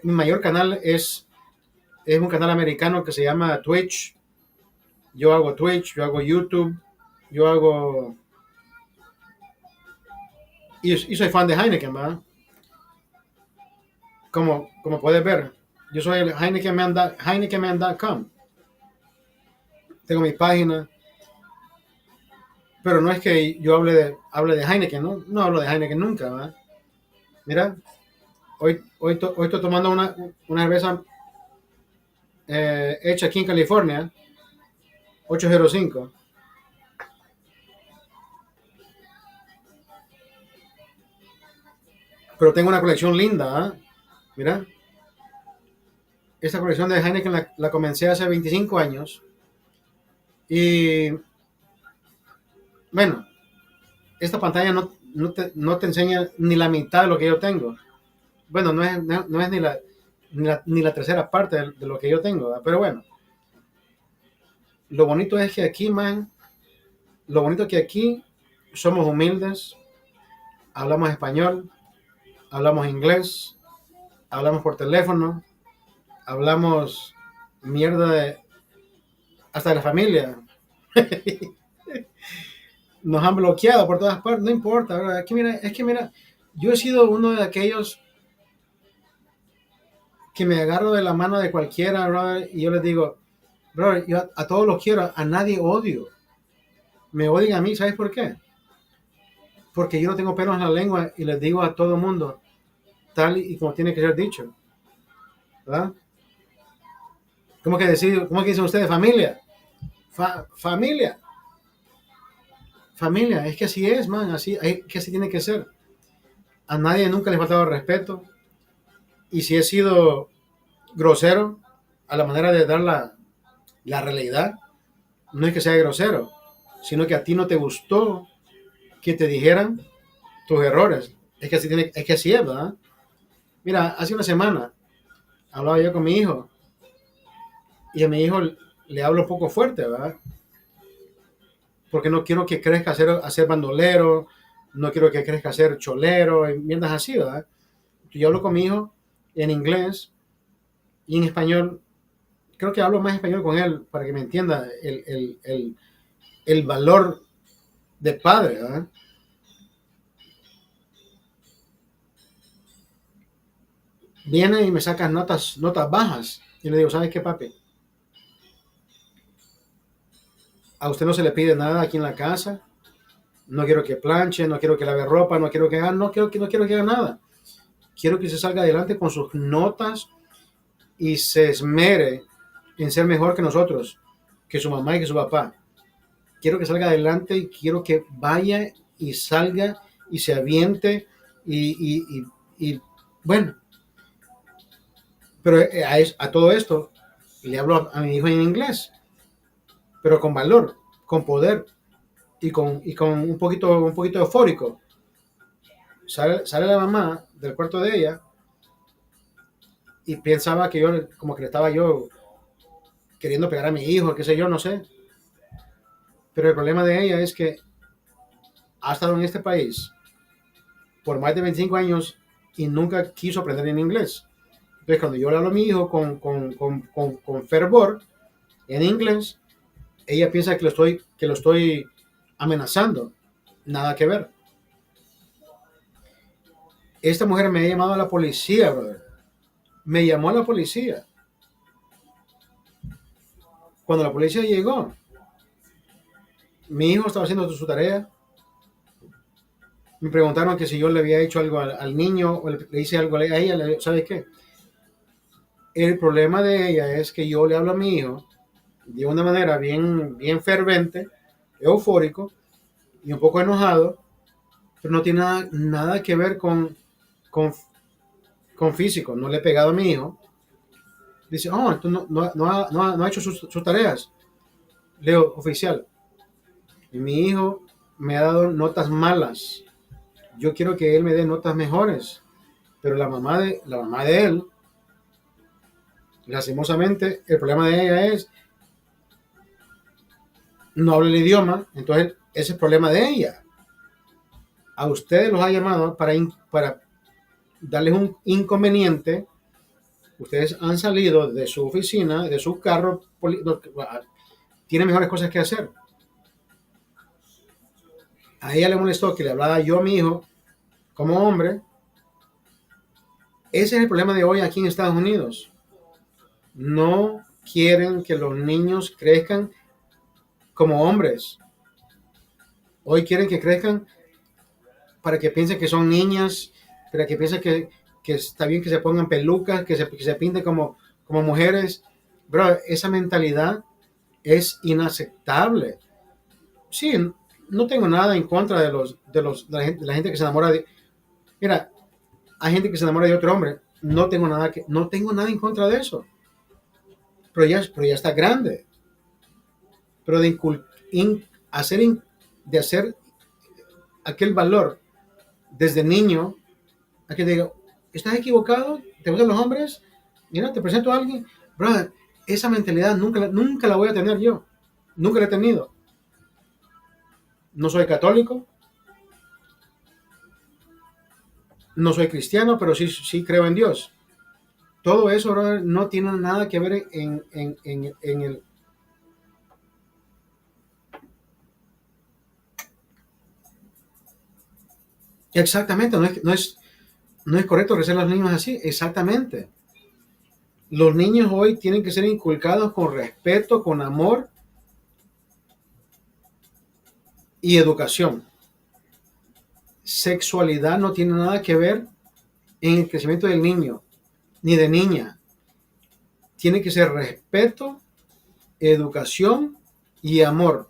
mayor canal es un canal americano que se llama Twitch. Yo hago Twitch, yo hago YouTube, yo hago... Y soy fan de Heineken, ¿verdad? Como puedes ver, yo soy el HeinekenMan.com. Tengo mi página, pero no es que yo hable de Heineken, ¿no? No hablo de Heineken nunca, ¿verdad? Mira, hoy estoy tomando una cerveza hecha aquí en California, 805. Pero tengo una colección linda, ¿eh? Mira, esta colección de Heineken la comencé hace 25 años. Y bueno, esta pantalla no te enseña ni la mitad de lo que yo tengo. Bueno, no es ni la tercera parte de lo que yo tengo, ¿verdad? Pero bueno, lo bonito es que aquí, man, lo bonito es que aquí somos humildes, hablamos español, hablamos inglés, hablamos por teléfono, hablamos mierda hasta de la familia. Nos han bloqueado por todas partes, no importa, ¿verdad? Es que mira, yo he sido uno de aquellos que me agarro de la mano de cualquiera, brother, y yo les digo, brother, yo a todos los quiero, a nadie odio. Me odian a mí, ¿sabes por qué? Porque yo no tengo pelos en la lengua y les digo a todo el mundo, tal y como tiene que ser dicho, ¿verdad? ¿Cómo que dicen ustedes? Familia. Familia. Familia. Es que así es, man. Es que así tiene que ser. A nadie nunca le ha faltado respeto. Y si he sido grosero a la manera de dar la realidad, no es que sea grosero, sino que a ti no te gustó que te dijeran tus errores. Es que así es, ¿verdad? Mira, hace una semana hablaba yo con mi hijo y a mi hijo le hablo un poco fuerte, ¿verdad? Porque no quiero que crezca a ser bandolero, no quiero que crezca a ser cholero, y mierdas así, ¿verdad? Yo hablo con mi hijo en inglés y en español. Creo que hablo más español con él para que me entienda el valor de padre, ¿verdad? Viene y me saca notas bajas. Y le digo, ¿sabes qué, papi? A usted no se le pide nada aquí en la casa. No quiero que planche, no quiero que lave ropa, no quiero que haga nada. Quiero que se salga adelante con sus notas y se esmere en ser mejor que nosotros, que su mamá y que su papá. Quiero que salga adelante y quiero que vaya y salga y se aviente y bueno, pero a todo esto le hablo a mi hijo en inglés, pero con valor, con poder y con un poquito eufórico. Sale la mamá del cuarto de ella y pensaba que yo, como que le estaba yo queriendo pegar a mi hijo, qué sé yo, no sé. Pero el problema de ella es que ha estado en este país por más de 25 años y nunca quiso aprender en inglés. Entonces, cuando yo le hablo a mi hijo con fervor en inglés, ella piensa que lo estoy amenazando. Nada que ver. Esta mujer me ha llamado a la policía, brother. Me llamó a la policía. Cuando la policía llegó, mi hijo estaba haciendo su tarea. Me preguntaron que si yo le había hecho algo al niño o le hice algo a ella. ¿Sabes qué? El problema de ella es que yo le hablo a mi hijo de una manera bien fervente, eufórico y un poco enojado, pero no tiene nada que ver con, con físico. No le he pegado a mi hijo. Dice, oh, tú no ha hecho sus tareas. Leo, oficial, y mi hijo me ha dado notas malas. Yo quiero que él me dé notas mejores. Pero la mamá de él, lastimosamente, el problema de ella es no habla el idioma, entonces ese es el problema de ella. A ustedes los ha llamado para darles un inconveniente. Ustedes han salido de su oficina, de su carro, tienen mejores cosas que hacer. A ella le molestó que le hablara yo a mi hijo como hombre. Ese es el problema de hoy aquí en Estados Unidos. No quieren que los niños crezcan como hombres. Hoy quieren que crezcan para que piensen que son niñas, para que piensen que está bien que se pongan pelucas, que se pinten como mujeres. Bro, esa mentalidad es inaceptable. Sí, no tengo nada en contra de la gente que se enamora de... Mira, hay gente que se enamora de otro hombre. No tengo nada en contra de eso. Pero ya está grande. Pero de hacer aquel valor desde niño a que te diga, ¿estás equivocado? ¿Te gustan los hombres? Mira, te presento a alguien. Brother, esa mentalidad nunca la voy a tener yo. Nunca la he tenido. No soy católico, no soy cristiano, pero sí creo en Dios. todo eso, brother, no tiene nada que ver en el... Exactamente, no es correcto crecer a los niños así, exactamente. Los niños hoy tienen que ser inculcados con respeto, con amor y educación. Sexualidad no tiene nada que ver en el crecimiento del niño ni de niña. Tiene que ser respeto, educación y amor.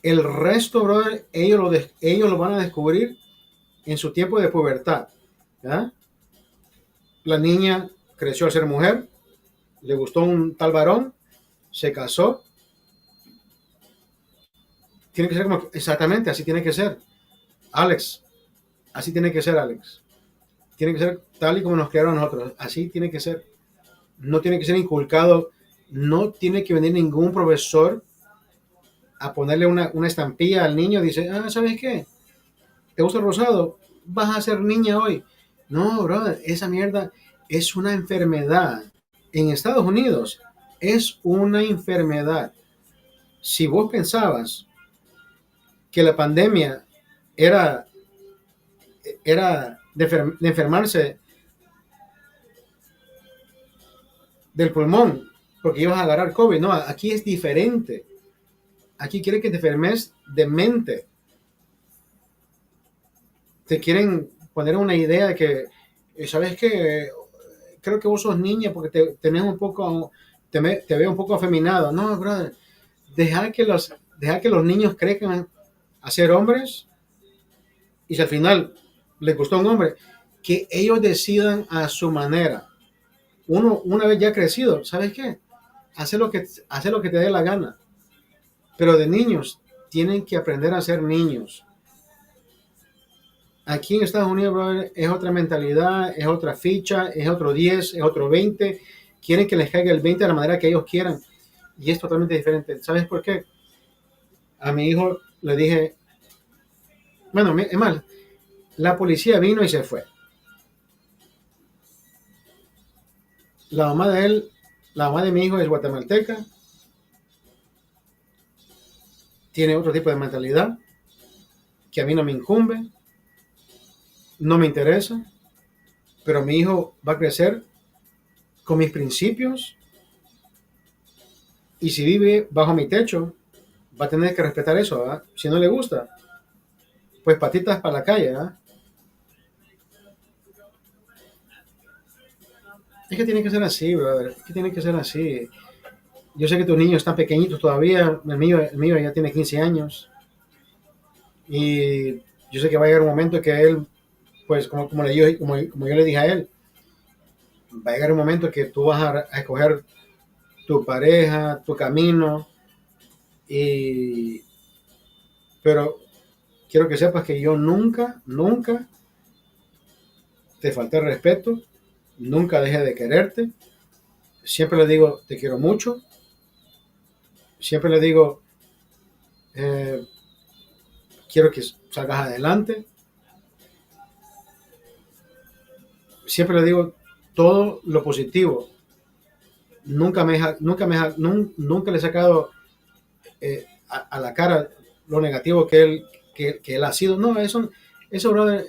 El resto, brother, ellos lo van a descubrir en su tiempo de pubertad. ¿Ya? La niña creció al ser mujer, le gustó un tal varón, se casó. Tiene que ser como, exactamente, así tiene que ser. Alex, así tiene que ser, Alex. Tiene que ser tal y como nos crearon a nosotros. Así tiene que ser. No tiene que ser inculcado. No tiene que venir ningún profesor a ponerle una estampilla al niño. Dice, ¿sabes qué? ¿Te gusta el rosado? Vas a ser niña hoy. No, brother, esa mierda es una enfermedad. En Estados Unidos es una enfermedad. Si vos pensabas que la pandemia era, era de enfermarse del pulmón porque ibas a agarrar COVID, no, aquí es diferente. Aquí quieren que te enfermes de mente. Te quieren poner una idea de que, ¿sabes qué? Creo que vos sos niña porque tenés un poco, te veo un poco afeminado. No, brother, dejar que los niños crezcan a ser hombres y si al final les gustó un hombre, que ellos decidan a su manera. Uno, una vez ya crecido, ¿sabes qué? Hace lo que te dé la gana. Pero de niños, tienen que aprender a ser niños. Aquí en Estados Unidos, brother, es otra mentalidad, es otra ficha, es otro 10, es otro 20. Quieren que les caiga el 20 de la manera que ellos quieran. Y es totalmente diferente. ¿Sabes por qué? A mi hijo le dije, bueno, es más, la policía vino y se fue. La mamá de él, la mamá de mi hijo es guatemalteca, tiene otro tipo de mentalidad que a mí no me incumbe, no me interesa, pero mi hijo va a crecer con mis principios y si vive bajo mi techo, va a tener que respetar eso, ¿verdad? Si no le gusta, pues patitas para la calle, ¿verdad? Es que tiene que ser así, brother. Es que tiene que ser así. Yo sé que tus niños están pequeñitos todavía. El mío ya tiene 15 años. Y yo sé que va a llegar un momento que él, pues como yo le dije a él, va a llegar un momento que tú vas a escoger tu pareja, tu camino. Y, pero quiero que sepas que yo nunca, nunca te falté el respeto, nunca dejé de quererte. Siempre le digo, te quiero mucho. Siempre le digo, eh, quiero que salgas adelante. Siempre le digo todo lo positivo. Nunca le he sacado a la cara lo negativo que él ha sido. No, brother,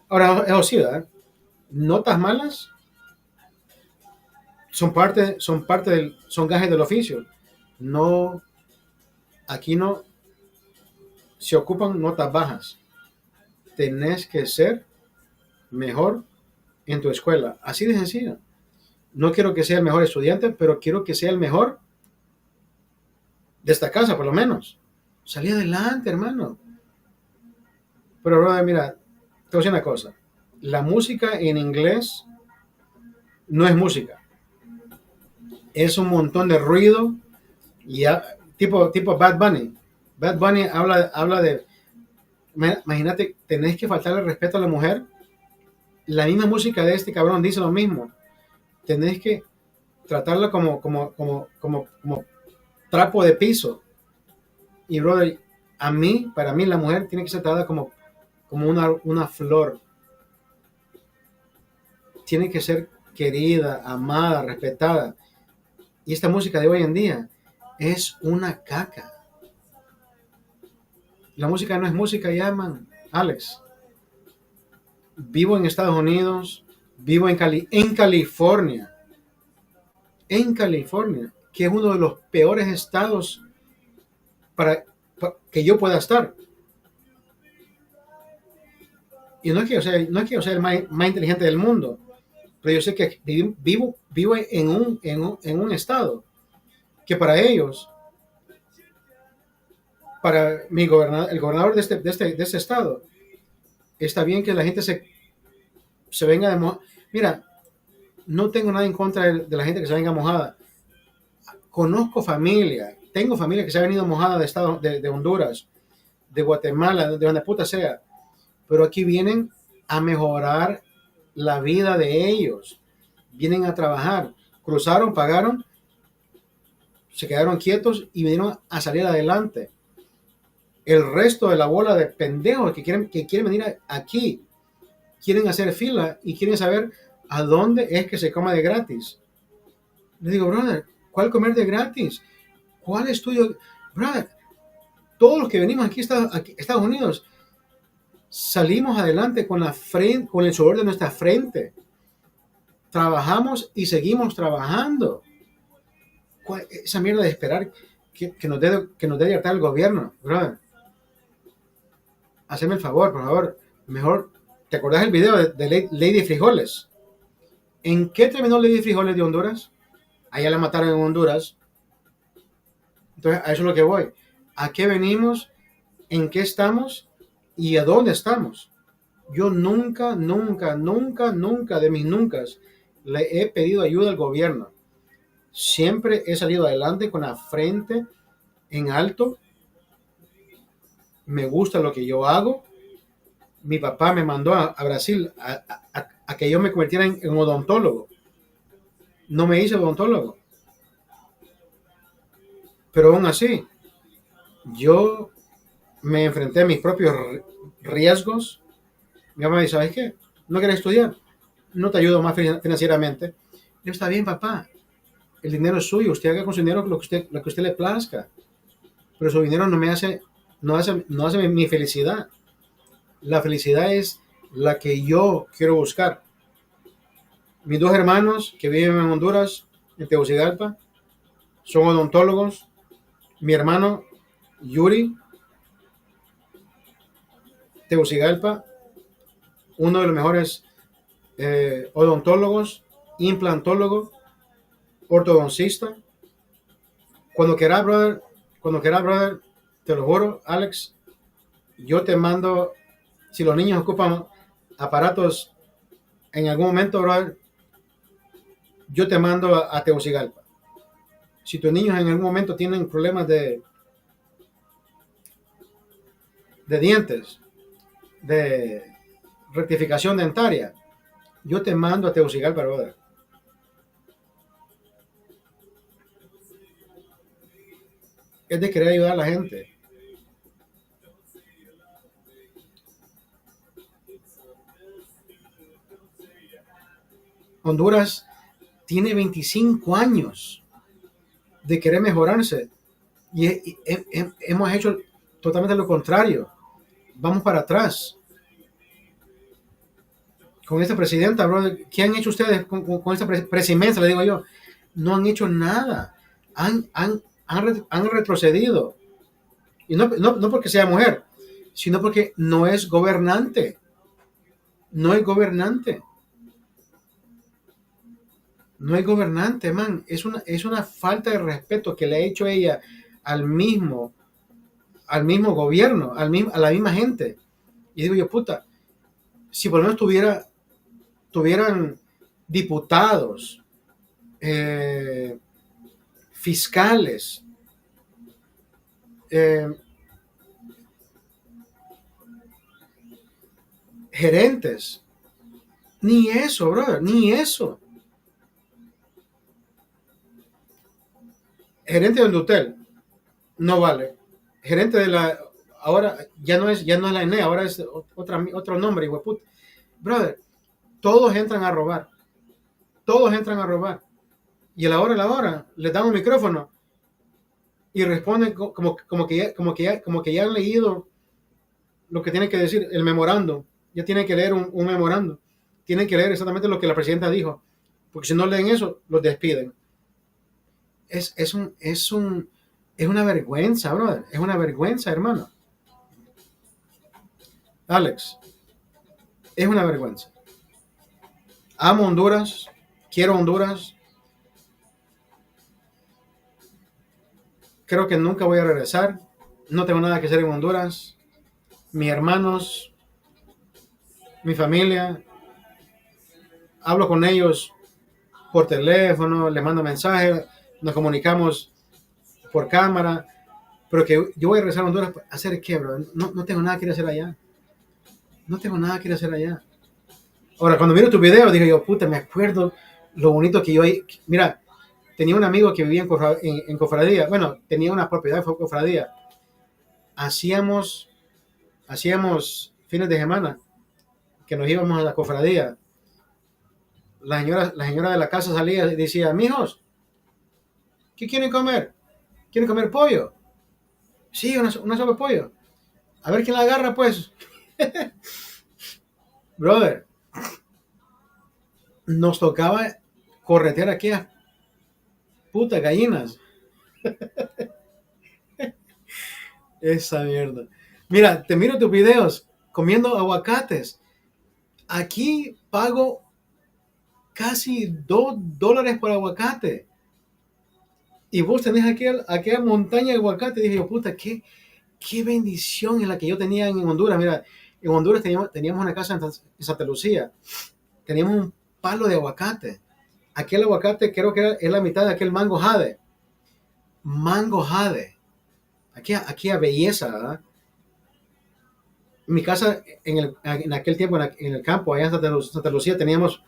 ahora, eso sí, ¿verdad? Notas malas son gajes del oficio. No, aquí no se ocupan notas bajas. Tenés que ser mejor en tu escuela. Así de sencillo. No quiero que sea el mejor estudiante, pero quiero que sea el mejor de esta casa, por lo menos. Salí adelante, hermano. Pero, brother, mira, te voy a decir una cosa. La música en inglés no es música. Es un montón de ruido y tipo Bad Bunny. Bad Bunny habla de, imagínate, tenés que faltarle respeto a la mujer. La misma música de este cabrón dice lo mismo. Tenés que tratarla como trapo de piso. Y, brother, para mí la mujer tiene que ser tratada como una flor. Tiene que ser querida, amada, respetada. Y esta música de hoy en día es una caca. La música no es música, llaman. Alex, vivo en Estados Unidos, vivo en California, que es uno de los peores estados para que yo pueda estar. Y no es que yo sea el más inteligente del mundo, pero yo sé que vivo en un estado que para ellos, para el gobernador de este estado, está bien que la gente se venga de mojada. Mira, no tengo nada en contra de la gente que se venga mojada. Conozco familia, tengo familia que se ha venido mojada de Honduras, de Guatemala, de donde puta sea, pero aquí vienen a mejorar la vida de ellos, vienen a trabajar, cruzaron, pagaron, se quedaron quietos y vinieron a salir adelante. El resto de la bola de pendejos que quieren venir aquí, quieren hacer fila y quieren saber a dónde es que se come de gratis. Le digo, brother, ¿cuál comer de gratis? ¿Cuál estudio? Brother, todos los que venimos aquí a Estados Unidos salimos adelante con con el sudor de nuestra frente. Trabajamos y seguimos trabajando. Esa mierda de esperar que nos dé libertad el gobierno, brother. Haceme el favor, por favor. Mejor, ¿te acordás del video de Lady Frijoles? ¿En qué terminó Lady Frijoles de Honduras? Allá la mataron en Honduras. Entonces, a eso es lo que voy. ¿A qué venimos? ¿En qué estamos? ¿Y a dónde estamos? Yo nunca de mis nunca le he pedido ayuda al gobierno. Siempre he salido adelante con la frente en alto. Me gusta lo que yo hago. Mi papá me mandó a Brasil a que yo me convirtiera en odontólogo. No me hice odontólogo. Pero aún así, yo me enfrenté a mis propios riesgos. Mi mamá me dice, ¿sabes qué? ¿No quieres estudiar? No te ayudo más financieramente. Yo, está bien, papá. El dinero es suyo. Usted haga con su dinero lo que usted le plazca. Pero su dinero no hace mi felicidad. La felicidad es la que yo quiero buscar. Mis dos hermanos que viven en Honduras, en Tegucigalpa, son odontólogos. Mi hermano Yuri, Tegucigalpa, uno de los mejores odontólogos, implantólogo, ortodoncista. Cuando quiera, brother, te lo juro, Alex, yo te mando, si los niños ocupan aparatos en algún momento, brother, yo te mando a Tegucigalpa. Si tus niños en algún momento tienen problemas de dientes, de rectificación dentaria, yo te mando a Tegucigalpa, brother. Es de querer ayudar a la gente. Honduras tiene 25 años de querer mejorarse y hemos hecho totalmente lo contrario. Vamos para atrás. Con esta presidenta, bro, ¿qué han hecho ustedes con esta presidencia? Le digo yo, no han hecho nada. Han retrocedido. Y no porque sea mujer, sino porque no es gobernante. No es gobernante. No es gobernante, man. Es una falta de respeto que le ha hecho ella al mismo gobierno, a la misma gente. Y digo yo, puta, si por lo menos tuvieran diputados, fiscales, gerentes, ni eso, brother, ni eso. Gerente de Dutel, no vale. Gerente de ahora ya no es la ENE, ahora es otro nombre, hijo de puta. Brother, todos entran a robar. todos entran a robar. Y a la hora, les dan un micrófono y responden como que ya han leído lo que tienen que decir, el memorando. Ya tienen que leer un memorando. Tienen que leer exactamente lo que la presidenta dijo. Porque si no leen eso, los despiden. Es una vergüenza, brother. Es una vergüenza, hermano. Alex, es una vergüenza. Amo Honduras, quiero Honduras. Creo que nunca voy a regresar. No tengo nada que hacer en Honduras. Mis hermanos, mi familia, hablo con ellos por teléfono, les mando mensajes, nos comunicamos por cámara, pero que yo voy a regresar a Honduras a hacer qué, bro. No tengo nada que ir a hacer allá. No tengo nada que ir a hacer allá. Ahora, cuando miro tu video, dije yo, puta, me acuerdo lo bonito que yo ahí. Mira, tenía un amigo que vivía en Cofradía. Bueno, tenía una propiedad en Cofradía. Hacíamos fines de semana que nos íbamos a la Cofradía. La señora de la casa salía y decía, mijos, ¿qué quieren comer? ¿Quieren comer pollo? Sí, una sopa de pollo. A ver quién la agarra, pues. Brother, nos tocaba corretear aquí a puta gallinas. Esa mierda. Mira, te miro tus videos comiendo aguacates. Aquí pago casi $2 por aguacate. Y vos tenés aquella montaña de aguacate. Dije yo, puta, qué bendición es la que yo tenía en Honduras. Mira, en Honduras teníamos una casa en Santa Lucía. Teníamos un palo de aguacate. Aquel aguacate creo que es la mitad de aquel mango jade. Mango jade. Aquí a belleza, ¿verdad? En mi casa, en aquel tiempo, en el campo, allá en Santa Lucía, teníamos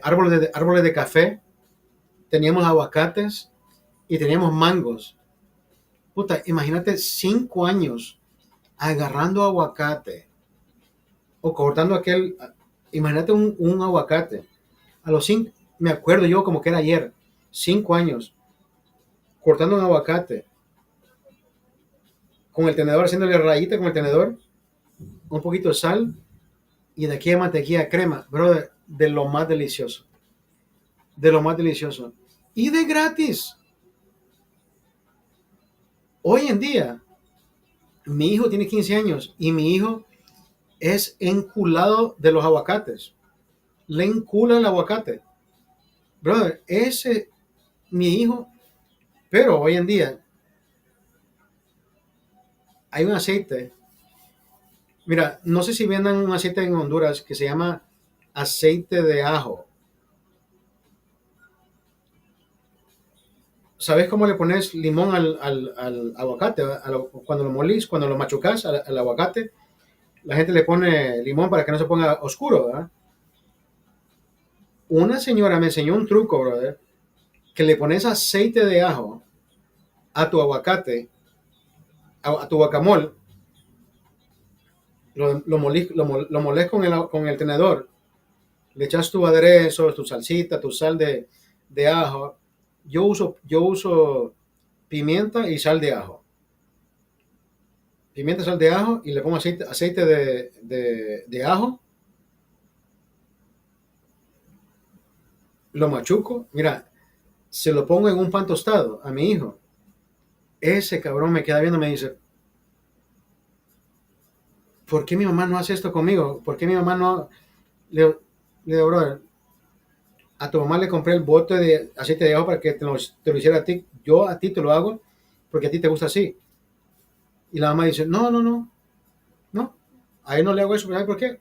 árboles de café, teníamos aguacates y teníamos mangos. Puta, imagínate 5 años agarrando aguacate o cortando imagínate un aguacate. A los 5, me acuerdo yo como que era ayer, 5 años, cortando un aguacate con el tenedor, haciéndole rayita con el tenedor, un poquito de sal y de aquí a mantequilla crema, brother, de lo más delicioso. De lo más delicioso. Y de gratis. Hoy en día, mi hijo tiene 15 años y mi hijo es enculado de los aguacates. Le encula el aguacate. Brother, mi hijo, pero hoy en día hay un aceite. Mira, no sé si vendan un aceite en Honduras que se llama aceite de ajo. ¿Sabes cómo le pones limón al aguacate? Cuando lo molís, cuando lo machucas al aguacate, la gente le pone limón para que no se ponga oscuro, ¿verdad? Una señora me enseñó un truco, brother, que le pones aceite de ajo a tu aguacate, a tu guacamole, lo molés con el tenedor, le echas tu aderezo, tu salsita, tu sal de ajo. Yo uso pimienta y sal de ajo. Pimienta, sal de ajo y le pongo aceite de ajo. Lo machuco. Mira, se lo pongo en un pan tostado a mi hijo. Ese cabrón me queda viendo y me dice, ¿por qué mi mamá no hace esto conmigo? ¿Por qué mi mamá no? Le digo, brother, a tu mamá le compré el bote de aceite de ajo para que te lo hiciera a ti. Yo a ti te lo hago porque a ti te gusta así. Y la mamá dice, no, a él no le hago eso. ¿Sabes por qué?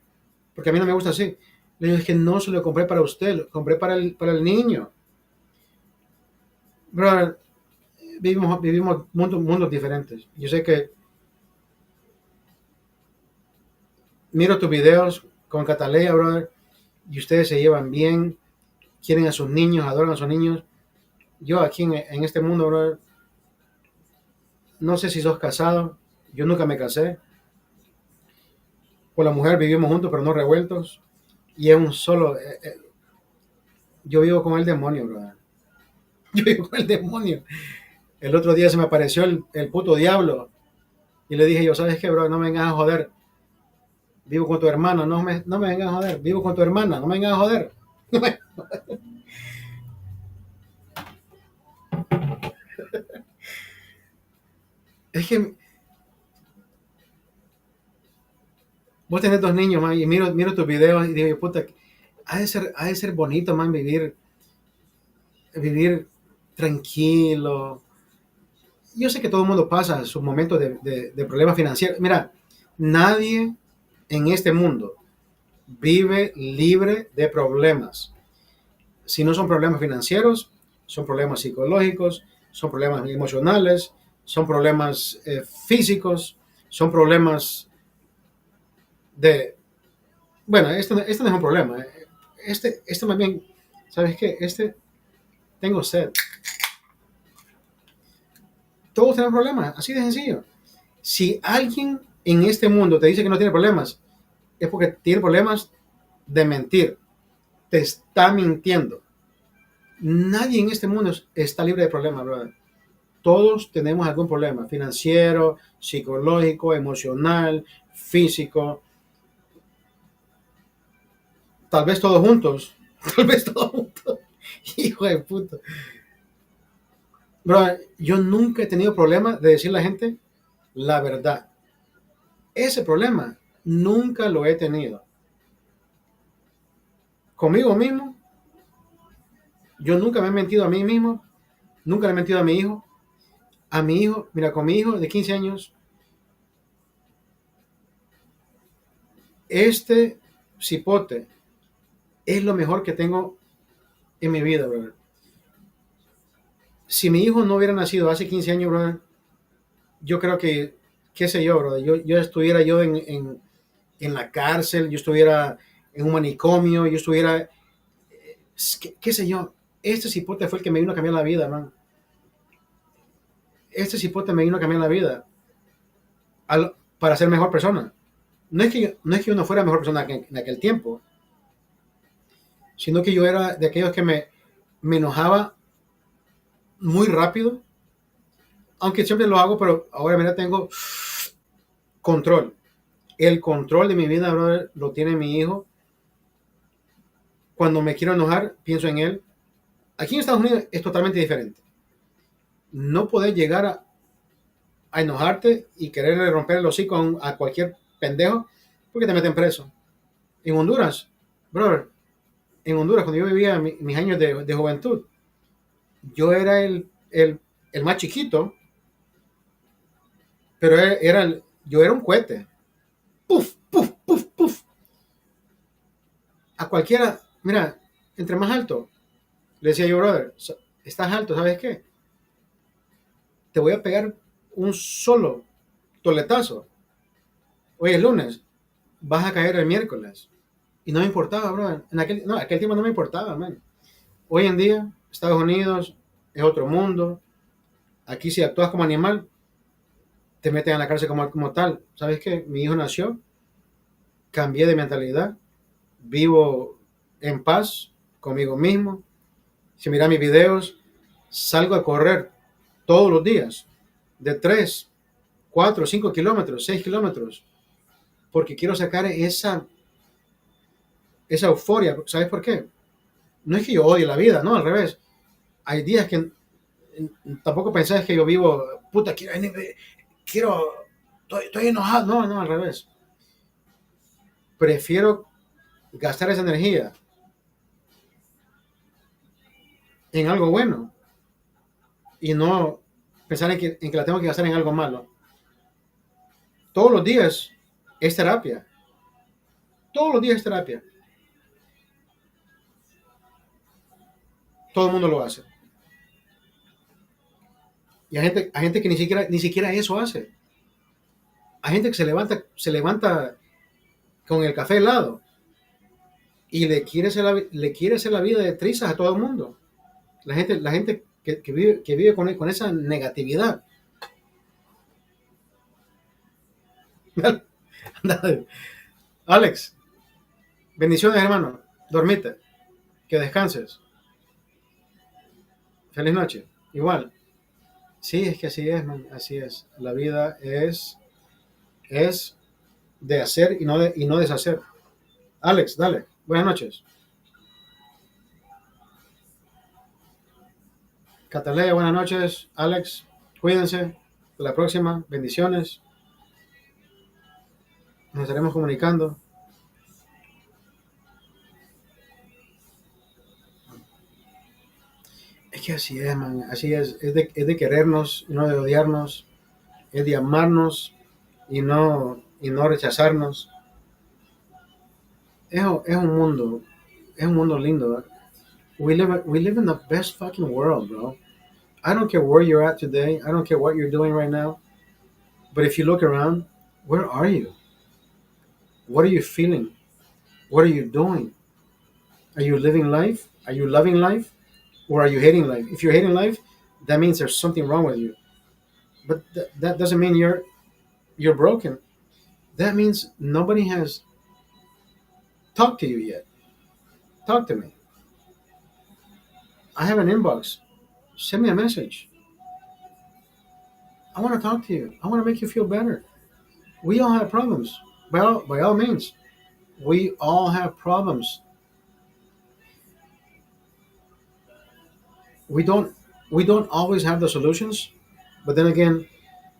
Porque a mí no me gusta así. Le digo, es que no se lo compré para usted, lo compré para el niño. Brother, vivimos mundos diferentes. Yo sé que miro tus videos con Catalea, brother, y ustedes se llevan bien, quieren a sus niños, adoran a sus niños. Yo aquí en este mundo, brother, no sé si sos casado, yo nunca me casé. Con la mujer vivimos juntos, pero no revueltos. y es un solo. Yo vivo con el demonio, brother. Yo vivo con el demonio. El otro día se me apareció el puto diablo y le dije yo, ¿sabes qué, bro? No me vengas a joder. Vivo con tu hermano, no me vengas a joder. Vivo con tu hermana, no me vengas a joder. Es que vos tenés dos niños, man, y miro tus videos y digo, puta, ha de ser bonito, man, vivir tranquilo. Yo sé que todo el mundo pasa sus momentos de problemas financieros. Mira, nadie en este mundo vive libre de problemas. Si no son problemas financieros, son problemas psicológicos, son problemas emocionales, son problemas físicos, son problemas de... Bueno, este no es un problema. Este más bien, ¿sabes qué? Tengo sed. Todos tenemos problemas, así de sencillo. Si alguien en este mundo te dice que no tiene problemas, es porque tiene problemas de mentir. Te está mintiendo. Nadie en este mundo está libre de problemas, brother. Todos tenemos algún problema financiero, psicológico, emocional, físico. Tal vez todos juntos. Tal vez todos juntos. Hijo de puta. Brother, yo nunca he tenido problema de decirle a la gente la verdad. Ese problema nunca lo he tenido. Conmigo mismo, yo nunca me he mentido a mí mismo, nunca le he mentido a mi hijo. A mi hijo, mira, con mi hijo de 15 años, este cipote es lo mejor que tengo en mi vida, brother. Si mi hijo no hubiera nacido hace 15 años, brother, yo creo que, qué sé yo, brother, yo estuviera yo en la cárcel, yo estuviera en un manicomio, yo estuviera, qué sé yo. Este cipote fue el que me vino a cambiar la vida, man. Este cipote me vino a cambiar la vida para ser mejor persona. No es que yo no fuera mejor persona que en aquel tiempo, sino que yo era de aquellos que me enojaba muy rápido, aunque siempre lo hago, pero ahora mira, tengo control. El control de mi vida, brother, lo tiene mi hijo. Cuando me quiero enojar, pienso en él. Aquí en Estados Unidos es totalmente diferente. No podés llegar a enojarte y querer romper el hocico a cualquier pendejo porque te meten preso. En Honduras, brother, en Honduras, cuando yo vivía mis años de juventud, yo era el más chiquito, pero yo era un cohete. Puf, puf, puf, puf. A cualquiera, mira, entre más alto, le decía yo, brother, estás alto, ¿sabes qué? Te voy a pegar un solo toletazo. Hoy es lunes, vas a caer el miércoles. Y no me importaba, brother. Aquel tiempo no me importaba, man. Hoy en día, Estados Unidos es otro mundo. Aquí si actúas como animal, te meten a la cárcel como tal. ¿Sabes qué? Mi hijo nació, cambié de mentalidad, vivo en paz conmigo mismo. Si miras mis videos, salgo a correr todos los días de 3, 4, 5 kilómetros, 6 kilómetros, porque quiero sacar esa euforia. ¿Sabes por qué? No es que yo odie la vida, no, al revés. Hay días que tampoco pensás que yo vivo, puta, estoy enojado. No, no, al revés. Prefiero gastar esa energía en algo bueno y no pensar en que la tengo que gastar en algo malo. Todos los días es terapia. Todos los días es terapia. Todo el mundo lo hace. Y hay gente que ni siquiera eso hace. Hay gente que se levanta con el café helado y le quiere hacer la vida de trizas a todo el mundo. La gente que vive con esa negatividad. Alex, Bendiciones, hermano. Dormite. Que descanses. Feliz noche. Igual. Sí, es que así es, man. Así es. La vida es de hacer y no deshacer. Alex, dale. Buenas noches. Catalea, buenas noches. Alex, cuídense. Hasta la próxima. Bendiciones. Nos estaremos comunicando. Es que así es, man. Así es. Es de querernos y no de odiarnos. Es de amarnos y no rechazarnos. Es un mundo. Es un mundo lindo. We live in the best fucking world, bro. I don't care where you're at today. I don't care what you're doing right now. But if you look around, where are you? What are you feeling? What are you doing? Are you living life? Are you loving life? Or are you hating life? If you're hating life, that means there's something wrong with you. But that doesn't mean you're broken. That means nobody has talked to you yet. Talk to me. I have an inbox. Send me a message. I want to talk to you. I want to make you feel better. We all have problems. By all means, we all have problems. We don't we don't always have the solutions, but then again,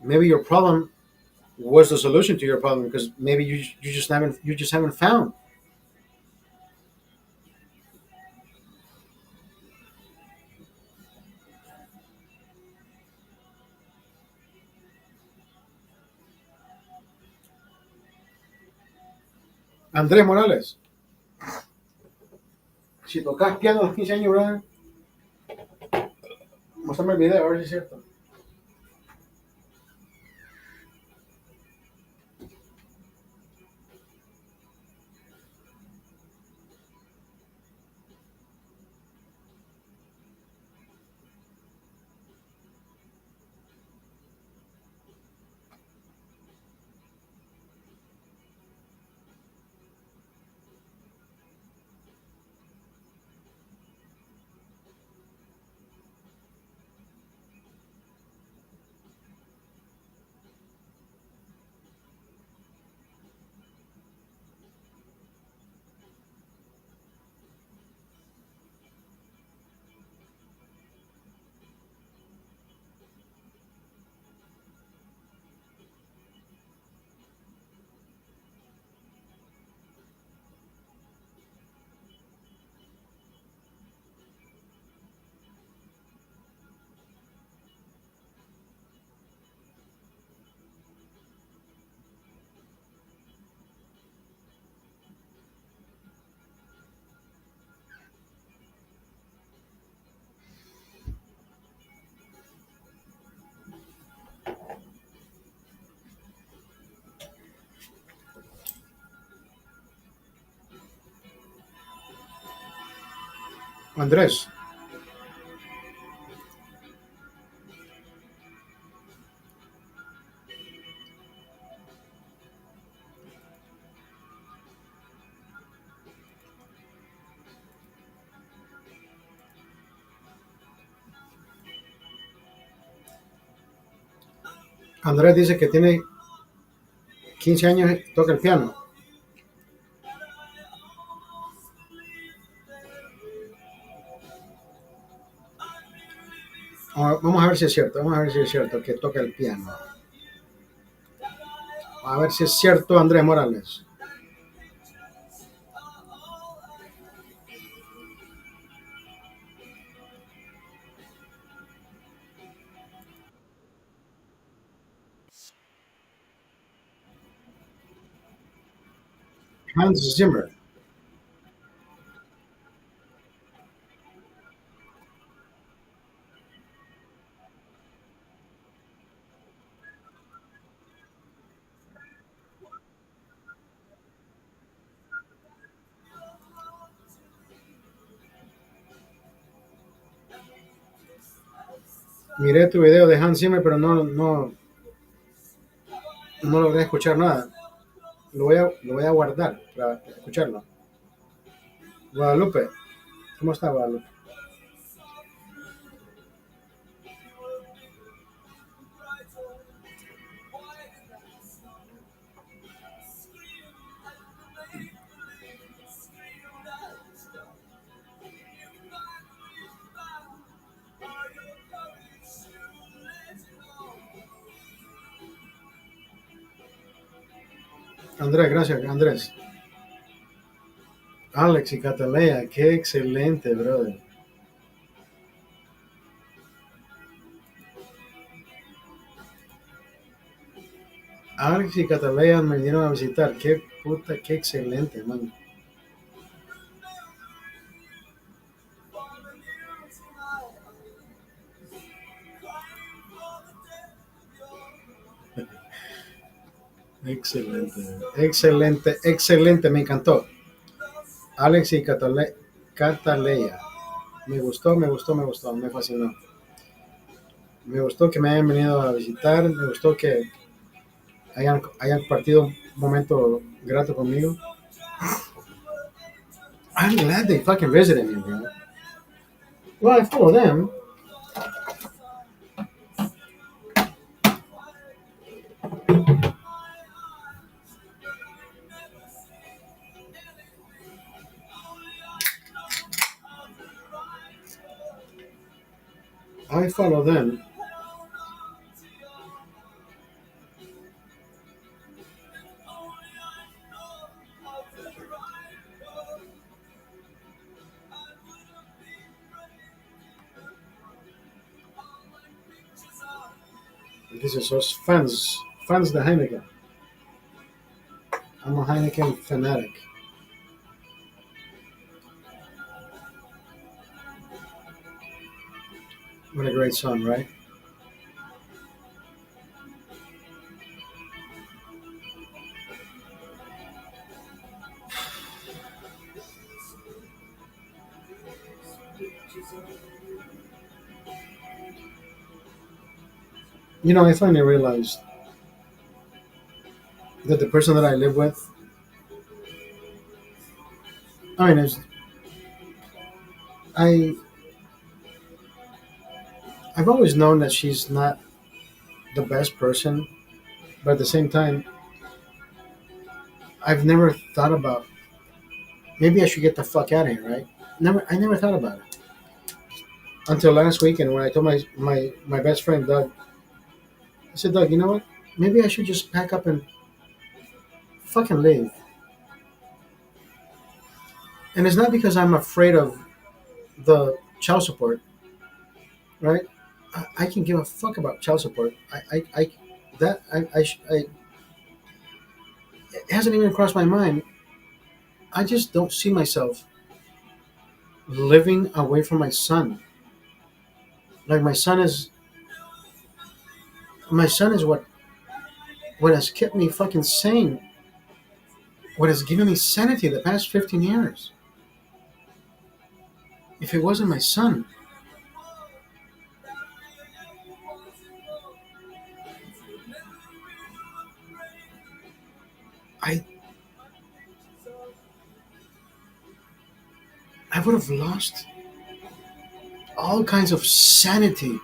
maybe your problem was the solution to your problem because maybe you just haven't found. Andrés Morales, si tocas piano a los 15 años, brother, mostrame el video a ver si es cierto. Andrés, Andrés dice que tiene 15 años y toca el piano. Vamos a ver si es cierto, vamos a ver si es cierto que toca el piano. A ver si es cierto, Andrés Morales. Hans Zimmer. Miré tu video de Hans Zimmer, pero no logré escuchar nada. Lo voy a guardar para escucharlo. Guadalupe, ¿cómo está Guadalupe? Andrés, gracias, Andrés. Alex y Catalea, qué excelente, brother. Alex y Catalea me vinieron a visitar, qué puta, qué excelente, man. Excelente, excelente, excelente, me encantó. Alex y Catalea. Me gustó, me gustó, me gustó, me fascinó. Me gustó que me hayan venido a visitar, me gustó que hayan partido un momento grato conmigo. I'm glad they fucking visited me, bro. Well, I follow them. I follow them. This is us fans the Heineken. I'm a Heineken fanatic. What a great song, right? You know, I finally realized that the person that I live with, I mean, I I've always known that she's not the best person, but at the same time, I've never thought about maybe I should get the fuck out of here, right? I never thought about it until last weekend when I told my best friend Doug. I said, Doug, you know what? Maybe I should just pack up and fucking leave. And it's not because I'm afraid of the child support, right? I can give a fuck about child support. It hasn't even crossed my mind. I just don't see myself living away from my son. Like my son is what has kept me fucking sane. What has given me sanity the past 15 years. If it wasn't my son, I I would have lost all kinds of sanity.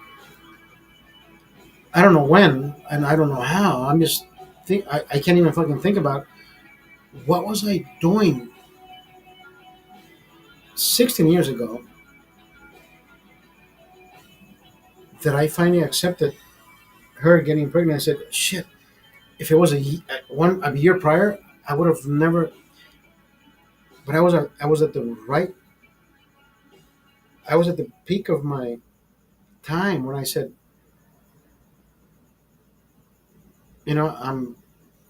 I don't know when and I don't know how. I'm just I can't even fucking think about what was I doing 16 years ago that I finally accepted her getting pregnant. I said, shit, if it was a year prior, I would have never. But I was at the right. I was at the peak of my time when I said, I'm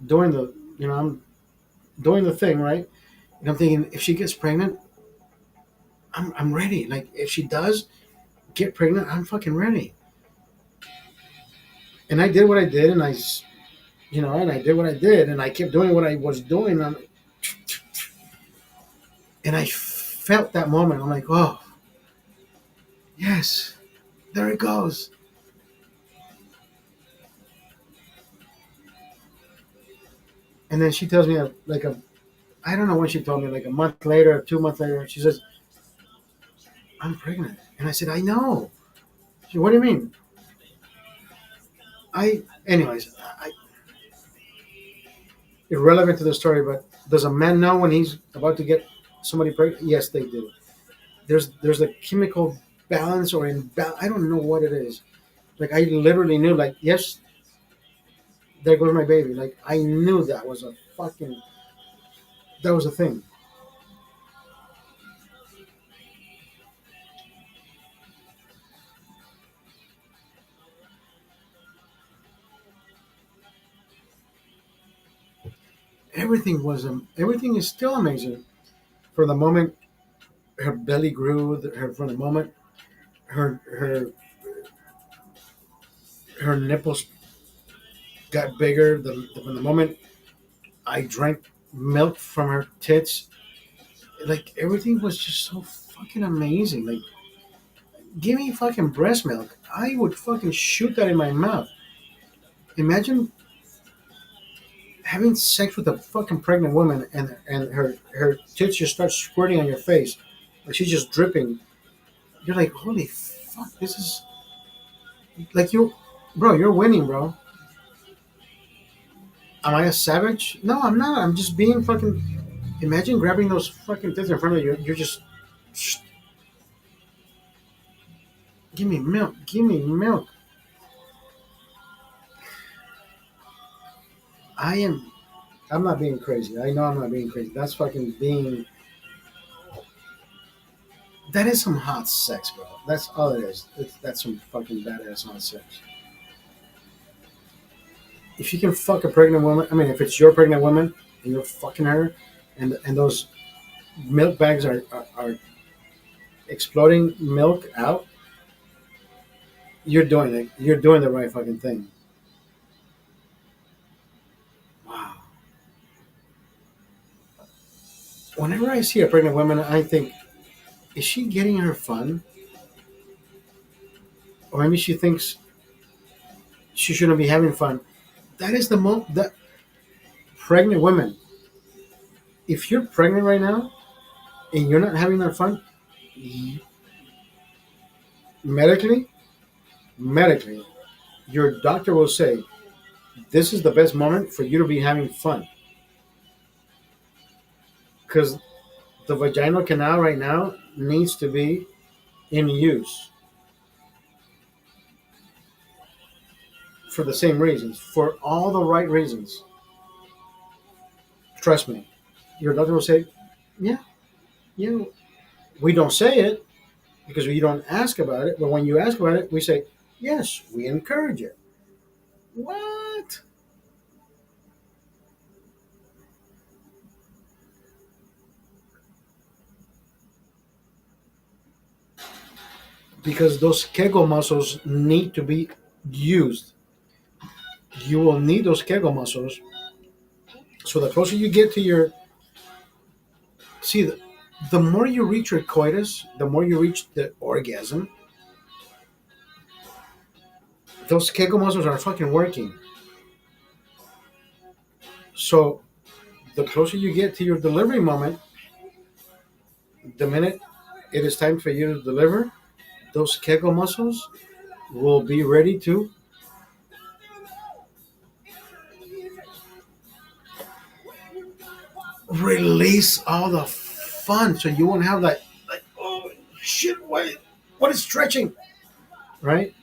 doing the, I'm doing the thing right, and I'm thinking if she gets pregnant, I'm ready. Like if she does get pregnant, I'm fucking ready. And I did what I did, and and I did what I did, and I kept doing what I was doing, and I felt that moment. I'm like, oh yes, there it goes. And then she tells me I don't know when she told me, like a month later, 2 months later. She says, "I'm pregnant," and I said, "I know." She said, "What do you mean?" Anyways, irrelevant to the story, but does a man know when he's about to get somebody pregnant? Yes, they do. There's a chemical balance or imbalance. I don't know what it is. Like I literally knew, like, yes, there goes my baby. Like I knew that was a thing. Everything is still amazing. For the moment her belly grew, from the moment her her her nipples got bigger, from the moment I drank milk from her tits, like everything was just so fucking amazing. Like, give me fucking breast milk. I would fucking shoot that in my mouth. Imagine having sex with a fucking pregnant woman and her tits just start squirting on your face, like she's just dripping. You're like, holy fuck, this is like bro. You're winning, bro. Am I a savage? No, I'm not. I'm just being fucking. Imagine grabbing those fucking tits in front of you. You're just, give me milk. Give me milk. I am. I'm not being crazy. I know I'm not being crazy. That's fucking being. That is some hot sex, bro. That's all it is. That's some fucking badass hot sex. If you can fuck a pregnant woman, I mean, if it's your pregnant woman and you're fucking her, and those milk bags are exploding milk out, you're doing it. You're doing the right fucking thing. Wow. Whenever I see a pregnant woman, I think, is she getting her fun? Or maybe she thinks she shouldn't be having fun. That is the that pregnant women. If you're pregnant right now and you're not having that fun, medically, medically, your doctor will say this is the best moment for you to be having fun because the vaginal canal right now needs to be in use for the same reasons, for all the right reasons. Trust me, your doctor will say, yeah, yeah. We don't say it because we don't ask about it, but when you ask about it, we say, yes, we encourage it. What? Because those Kegel muscles need to be used. You will need those Kegel muscles. So the closer you get to your, see, the more you reach your coitus, the more you reach the orgasm, those Kegel muscles are fucking working. So the closer you get to your delivery moment, the minute it is time for you to deliver, those Kegel muscles will be ready to release all the fun. So you won't have that, like, oh shit, what is stretching? Right?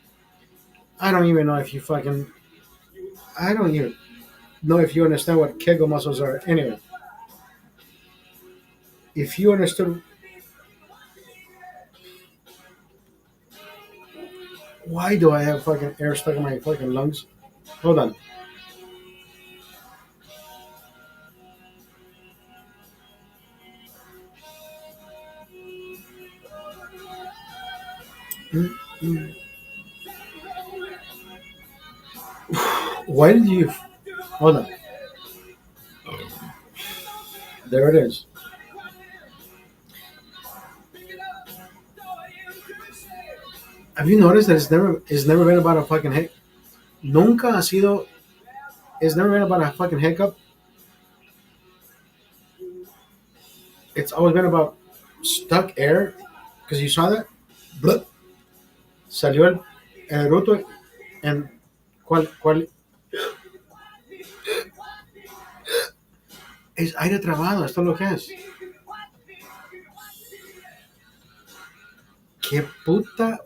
I don't even know if you fucking, I don't even know if you understand what Kegel muscles are. Anyway, if you understood, why do I have fucking air stuck in my fucking lungs? Hold on. Mm, mm. Why did you? Hold on. There it is. Have you noticed that it's never been about a fucking hic? Nunca ha sido. It's never been about a fucking hiccup. It's always been about stuck air. Because you saw that. Blup, salió el Naruto en cuál es aire trabado. Esto es lo que es. Qué puta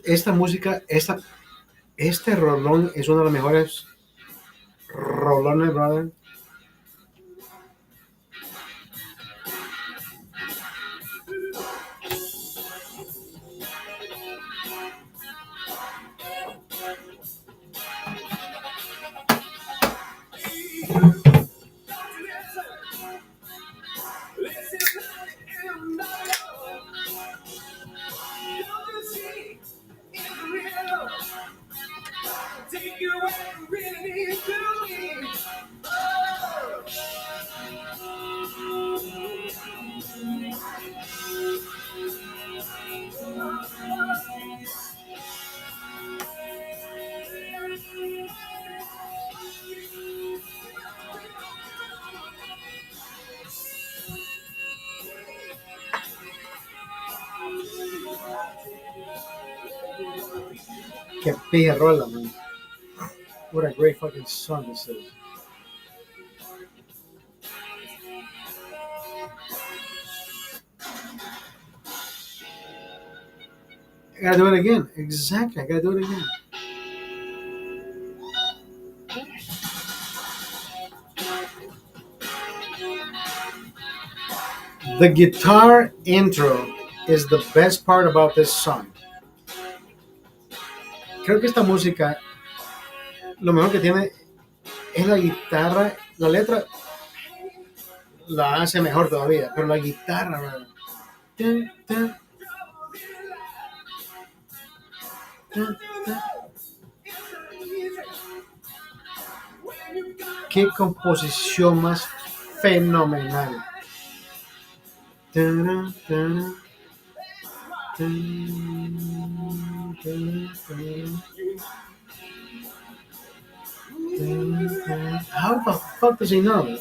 esta música, este rolón es uno de los mejores rolones, brother. Qué pija rola, man. What a great fucking song this is. I gotta do it again. Exactly, I gotta do it again. The guitar intro is the best part about this song. Creo que esta música, lo mejor que tiene es la guitarra. La letra la hace mejor todavía, pero la guitarra, man. Dun, dun, dun, dun. Qué composición más fenomenal. Dun, dun, dun, dun, dun, dun. How the fuck does he know?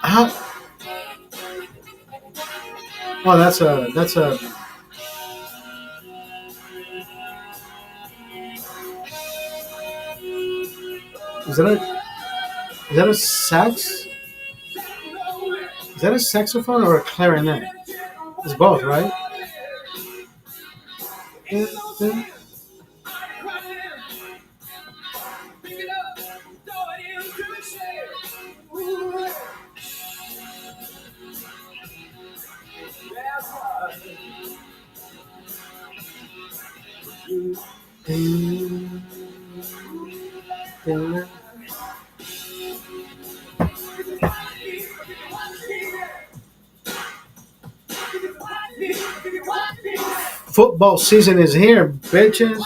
How? Oh, that's a. Is that a is that a sax? Is that a saxophone or a clarinet? It's both, right? Football season is here, bitches.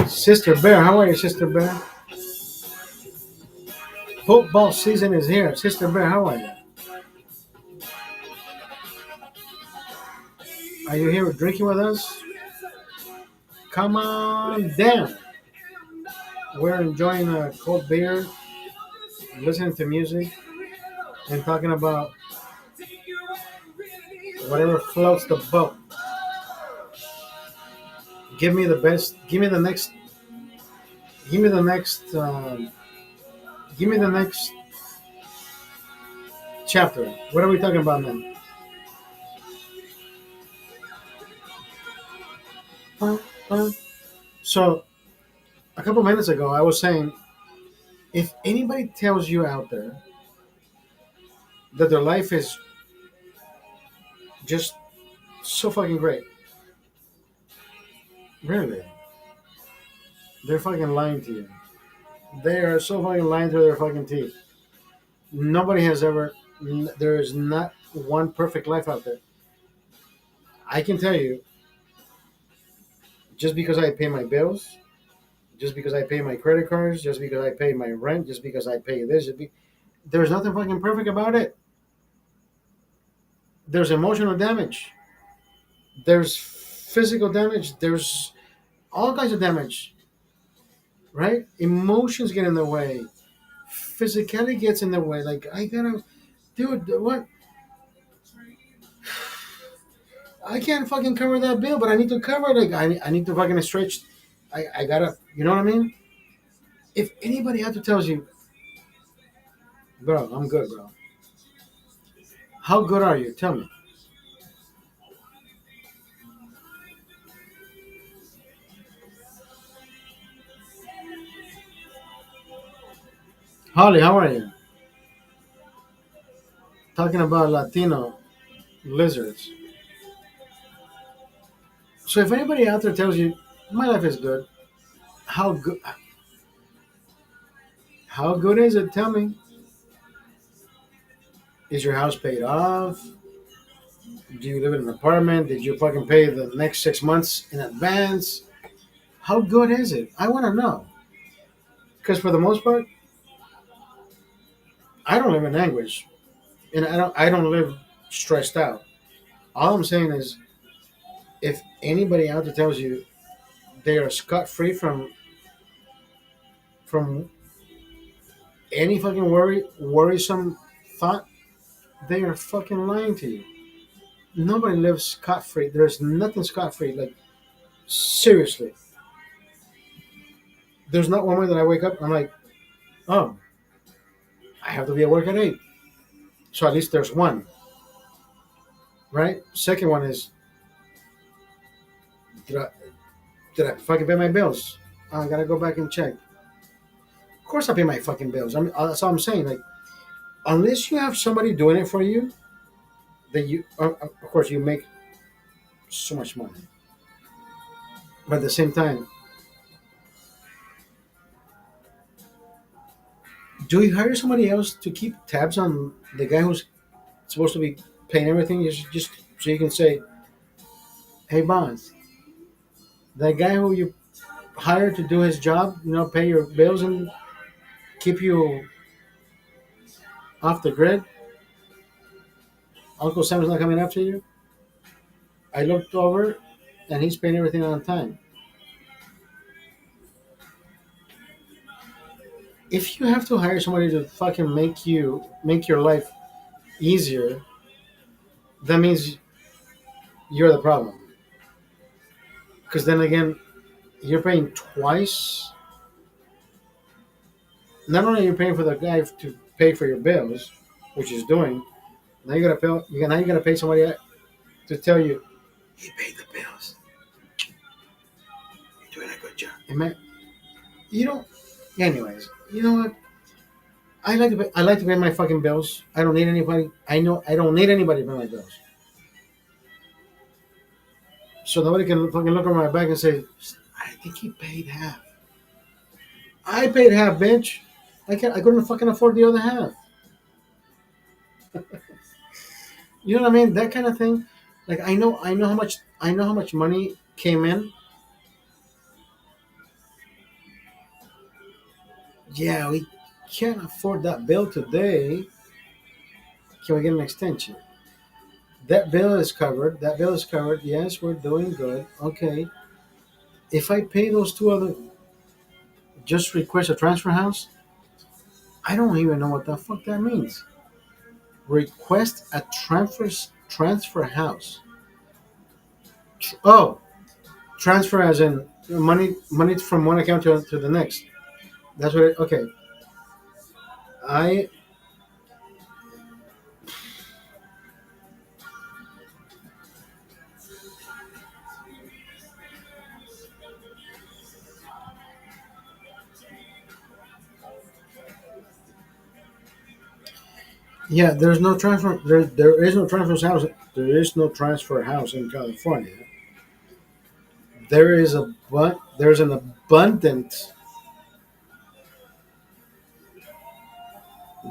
Sister Bear, how are you, Sister Bear? Football season is here. Sister Bear, how are you? Are you here drinking with us? Come on down. We're enjoying a cold beer, listening to music, and talking about whatever floats the boat. Give me the best. Give me the next. Give me the next. Give me the next chapter. What are we talking about now? So, a couple minutes ago, I was saying, if anybody tells you out there that their life is just so fucking great, really, they're fucking lying to you. They are so fucking lying through their fucking teeth. Nobody has ever. There is not one perfect life out there. I can tell you, just because I pay my bills, just because I pay my credit cards, just because I pay my rent, just because I pay this. There's nothing fucking perfect about it. There's emotional damage. There's physical damage. There's all kinds of damage, right? Emotions get in the way. Physicality gets in the way. Like I gotta, dude, what? I can't fucking cover that bill, but I need to cover it. Like I need to fucking stretch. I gotta, you know what I mean? If anybody out there tells you, bro, I'm good, bro. How good are you? Tell me. Holly, how are you? Talking about Latino lizards. So if anybody out there tells you my life is good, how good? How good is it? Tell me. Is your house paid off? Do you live in an apartment? Did you fucking pay the next 6 months in advance? How good is it? I want to know. Because for the most part, I don't live in anguish, and I don't live stressed out. All I'm saying is, if anybody out there tells you they are scot free from any fucking worrisome thought, they are fucking lying to you. Nobody lives scot free. There's nothing scot free. Like seriously, there's not one way that I wake up. I'm like, oh, I have to be at work at 8. So at least there's one, right? Second one is, did I, did I fucking pay my bills? I gotta go back and check. Of course, I pay my fucking bills. That's all I'm saying. Like, unless you have somebody doing it for you, that you, of course, you make so much money. But at the same time, do you hire somebody else to keep tabs on the guy who's supposed to be paying everything? Just so you can say, hey, boss, that guy who you hired to do his job, pay your bills and keep you off the grid. Uncle Sam's not coming after you. I looked over, and he's paying everything on time. If you have to hire somebody to fucking make your life easier, that means you're the problem. Because then again, you're paying twice. Not only are you paying for the guy to pay for your bills, which he's doing, now you gotta pay. Now you gotta pay somebody to tell you he paid the bills. You're doing a good job. Amen. You don't. Anyways, you know what? I like to pay my fucking bills. I don't need anybody. I know I don't need anybody to pay my bills. So nobody can fucking look on my back and say, I think he paid half. I paid half, bitch. I couldn't fucking afford the other half. You know what I mean? That kind of thing. Like I know how much money came in. Yeah, we can't afford that bill today. Can we get an extension? That bill is covered. That bill is covered. Yes, we're doing good. Okay. If I pay those two other, just request a transfer house. I don't even know what the fuck that means. Request a transfer house. Oh, transfer as in money from one account to the next. That's what. Okay. I Yeah, there's no transfer. There is no transfer house. There is no transfer house in California. There's an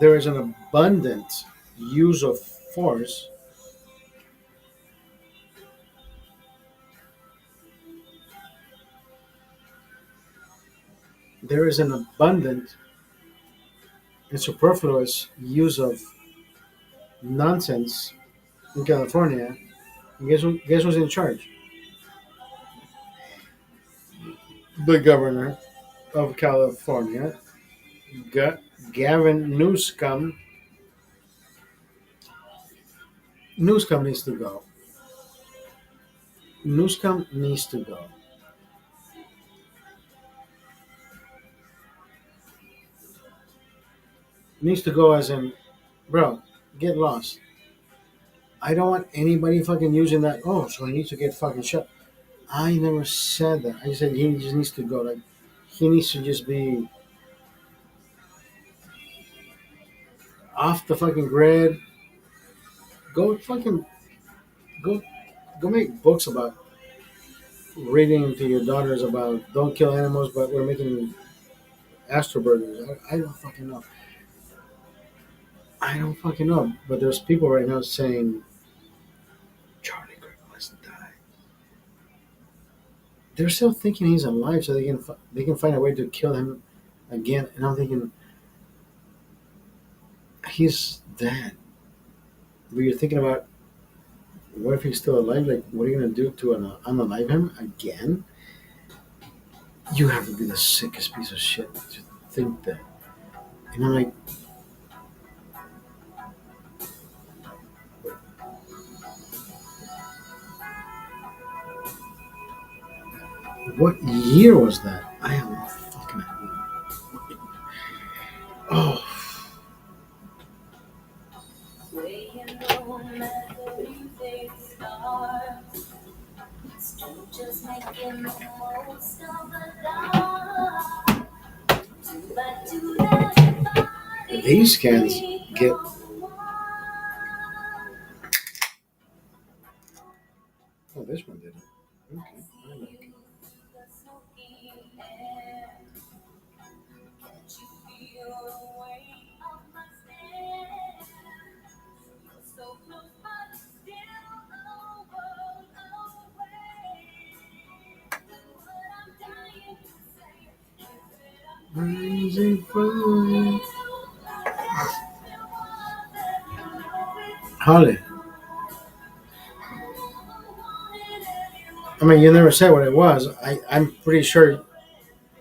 abundant use of force. there is an abundant and superfluous use of nonsense in California. And guess who's in charge? The governor of California, Gavin Newsom. Newsom needs to go. Newsom needs to go. Needs to go as in, bro, get lost. I don't want anybody fucking using that. Oh, so he needs to get fucking shut. I never said that. I said he just needs to go. Like, he needs to just be off the fucking grid. Go fucking go go make books about reading to your daughters about don't kill animals, but we're making astroburgers. I don't fucking know. I don't fucking know. But there's people right now saying Charlie Kirk must die. They're still thinking he's alive, so they can find a way to kill him again. And I'm thinking he's dead. But you're thinking about what if he's still alive? Like, what are you gonna do to unalive him again? You have to be the sickest piece of shit to think that. And I'm like, what year was that? I have no fucking idea. Oh, these cans get. Oh, this one didn't. Okay, I like it. Rising from Holly. I mean, you never said what it was. I'm pretty sure.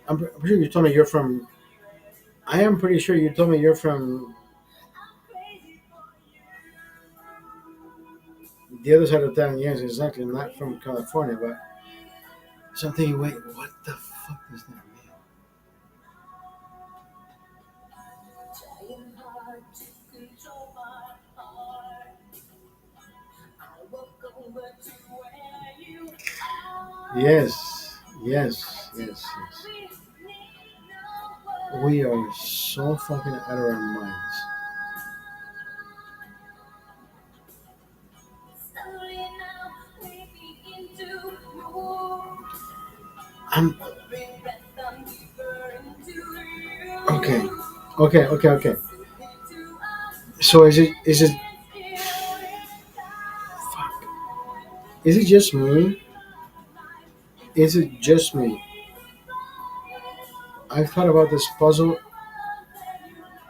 I'm pretty sure you told me you're from. I am pretty sure you told me you're from the other side of town. Yes, exactly. Not from California, but so I'm thinking, wait, what the fuck does that mean? Yes, yes, yes, yes. We are so fucking out of our minds. I'm okay, okay. So is it fuck? Is it just me? Is it just me? I've thought about this puzzle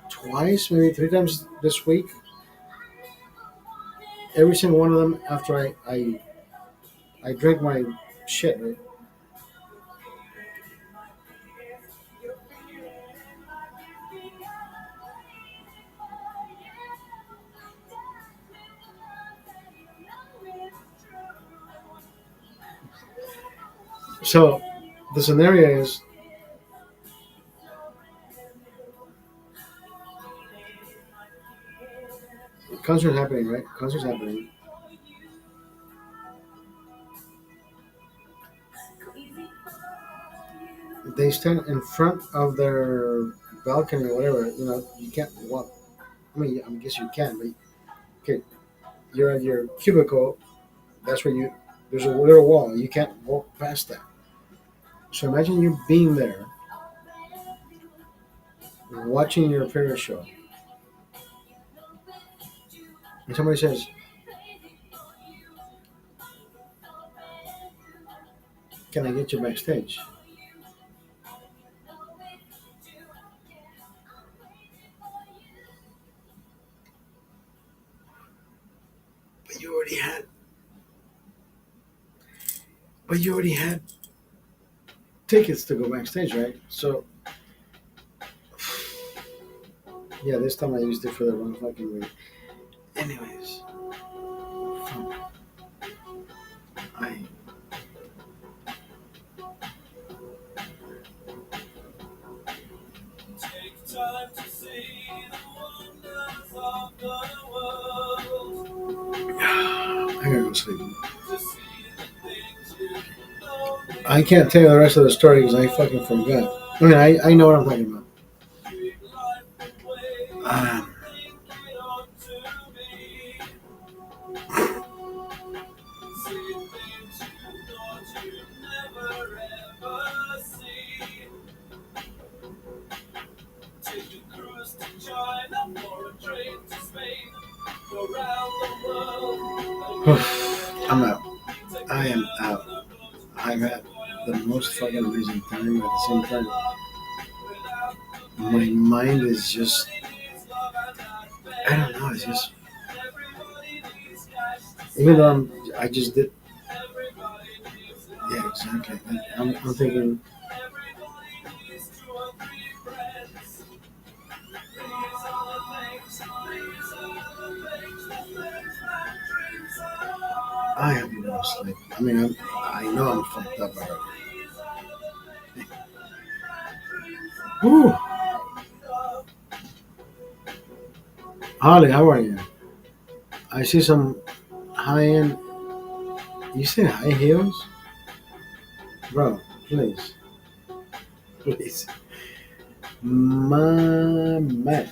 twice, maybe three times this week. Every single one of them after I drink my shit. Right? So the scenario is concert happening, right? Concert's happening. They stand in front of their balcony or whatever. You know, you can't walk. I mean, I guess you can, but okay, you're at your cubicle. That's where you. There's a little wall. You can't walk past that. So imagine you being there, watching your favorite show, and somebody says, "Can I get you backstage?" But you already had tickets to go backstage, right? So yeah, this time I used it for the wrong fucking way. Anyways, I I gotta go sleep. I can't tell you the rest of the story because I fucking forgot. I mean, I know what I'm talking about. Um, I'm out. I am out. I've had the most fucking amazing time. At the same time, my mind is just, I don't know. It's just, even though I just did, yeah, exactly. I'm thinking, I have no sleep. I mean, I know I'm fucked up already. Whew. Holly, how are you? I see some high end. You said high heels, bro. Please, please, my man.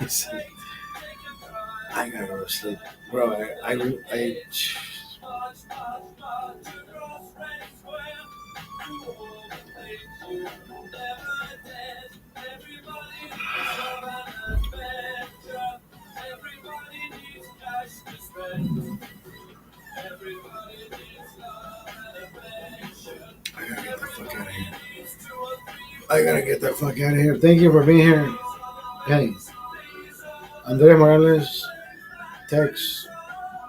Listen, I gotta go to sleep, bro. I I gotta get the fuck out of here. I gotta get the fuck out of here. Thank you for being here. Hey, Andres Morales, text.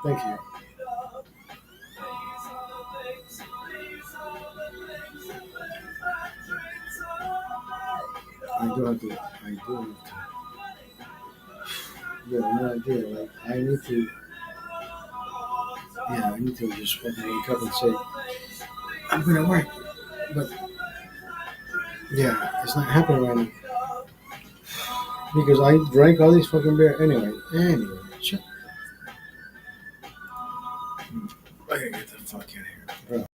Thank you. I do have to. I do have to. Yeah, no idea. Like I need to. Yeah, I need to just fucking wake up and say I'm gonna work. But yeah, it's not happening right now because I drank all these fucking beer anyway. Anyway, shut. I gotta get the fuck out of here, bro.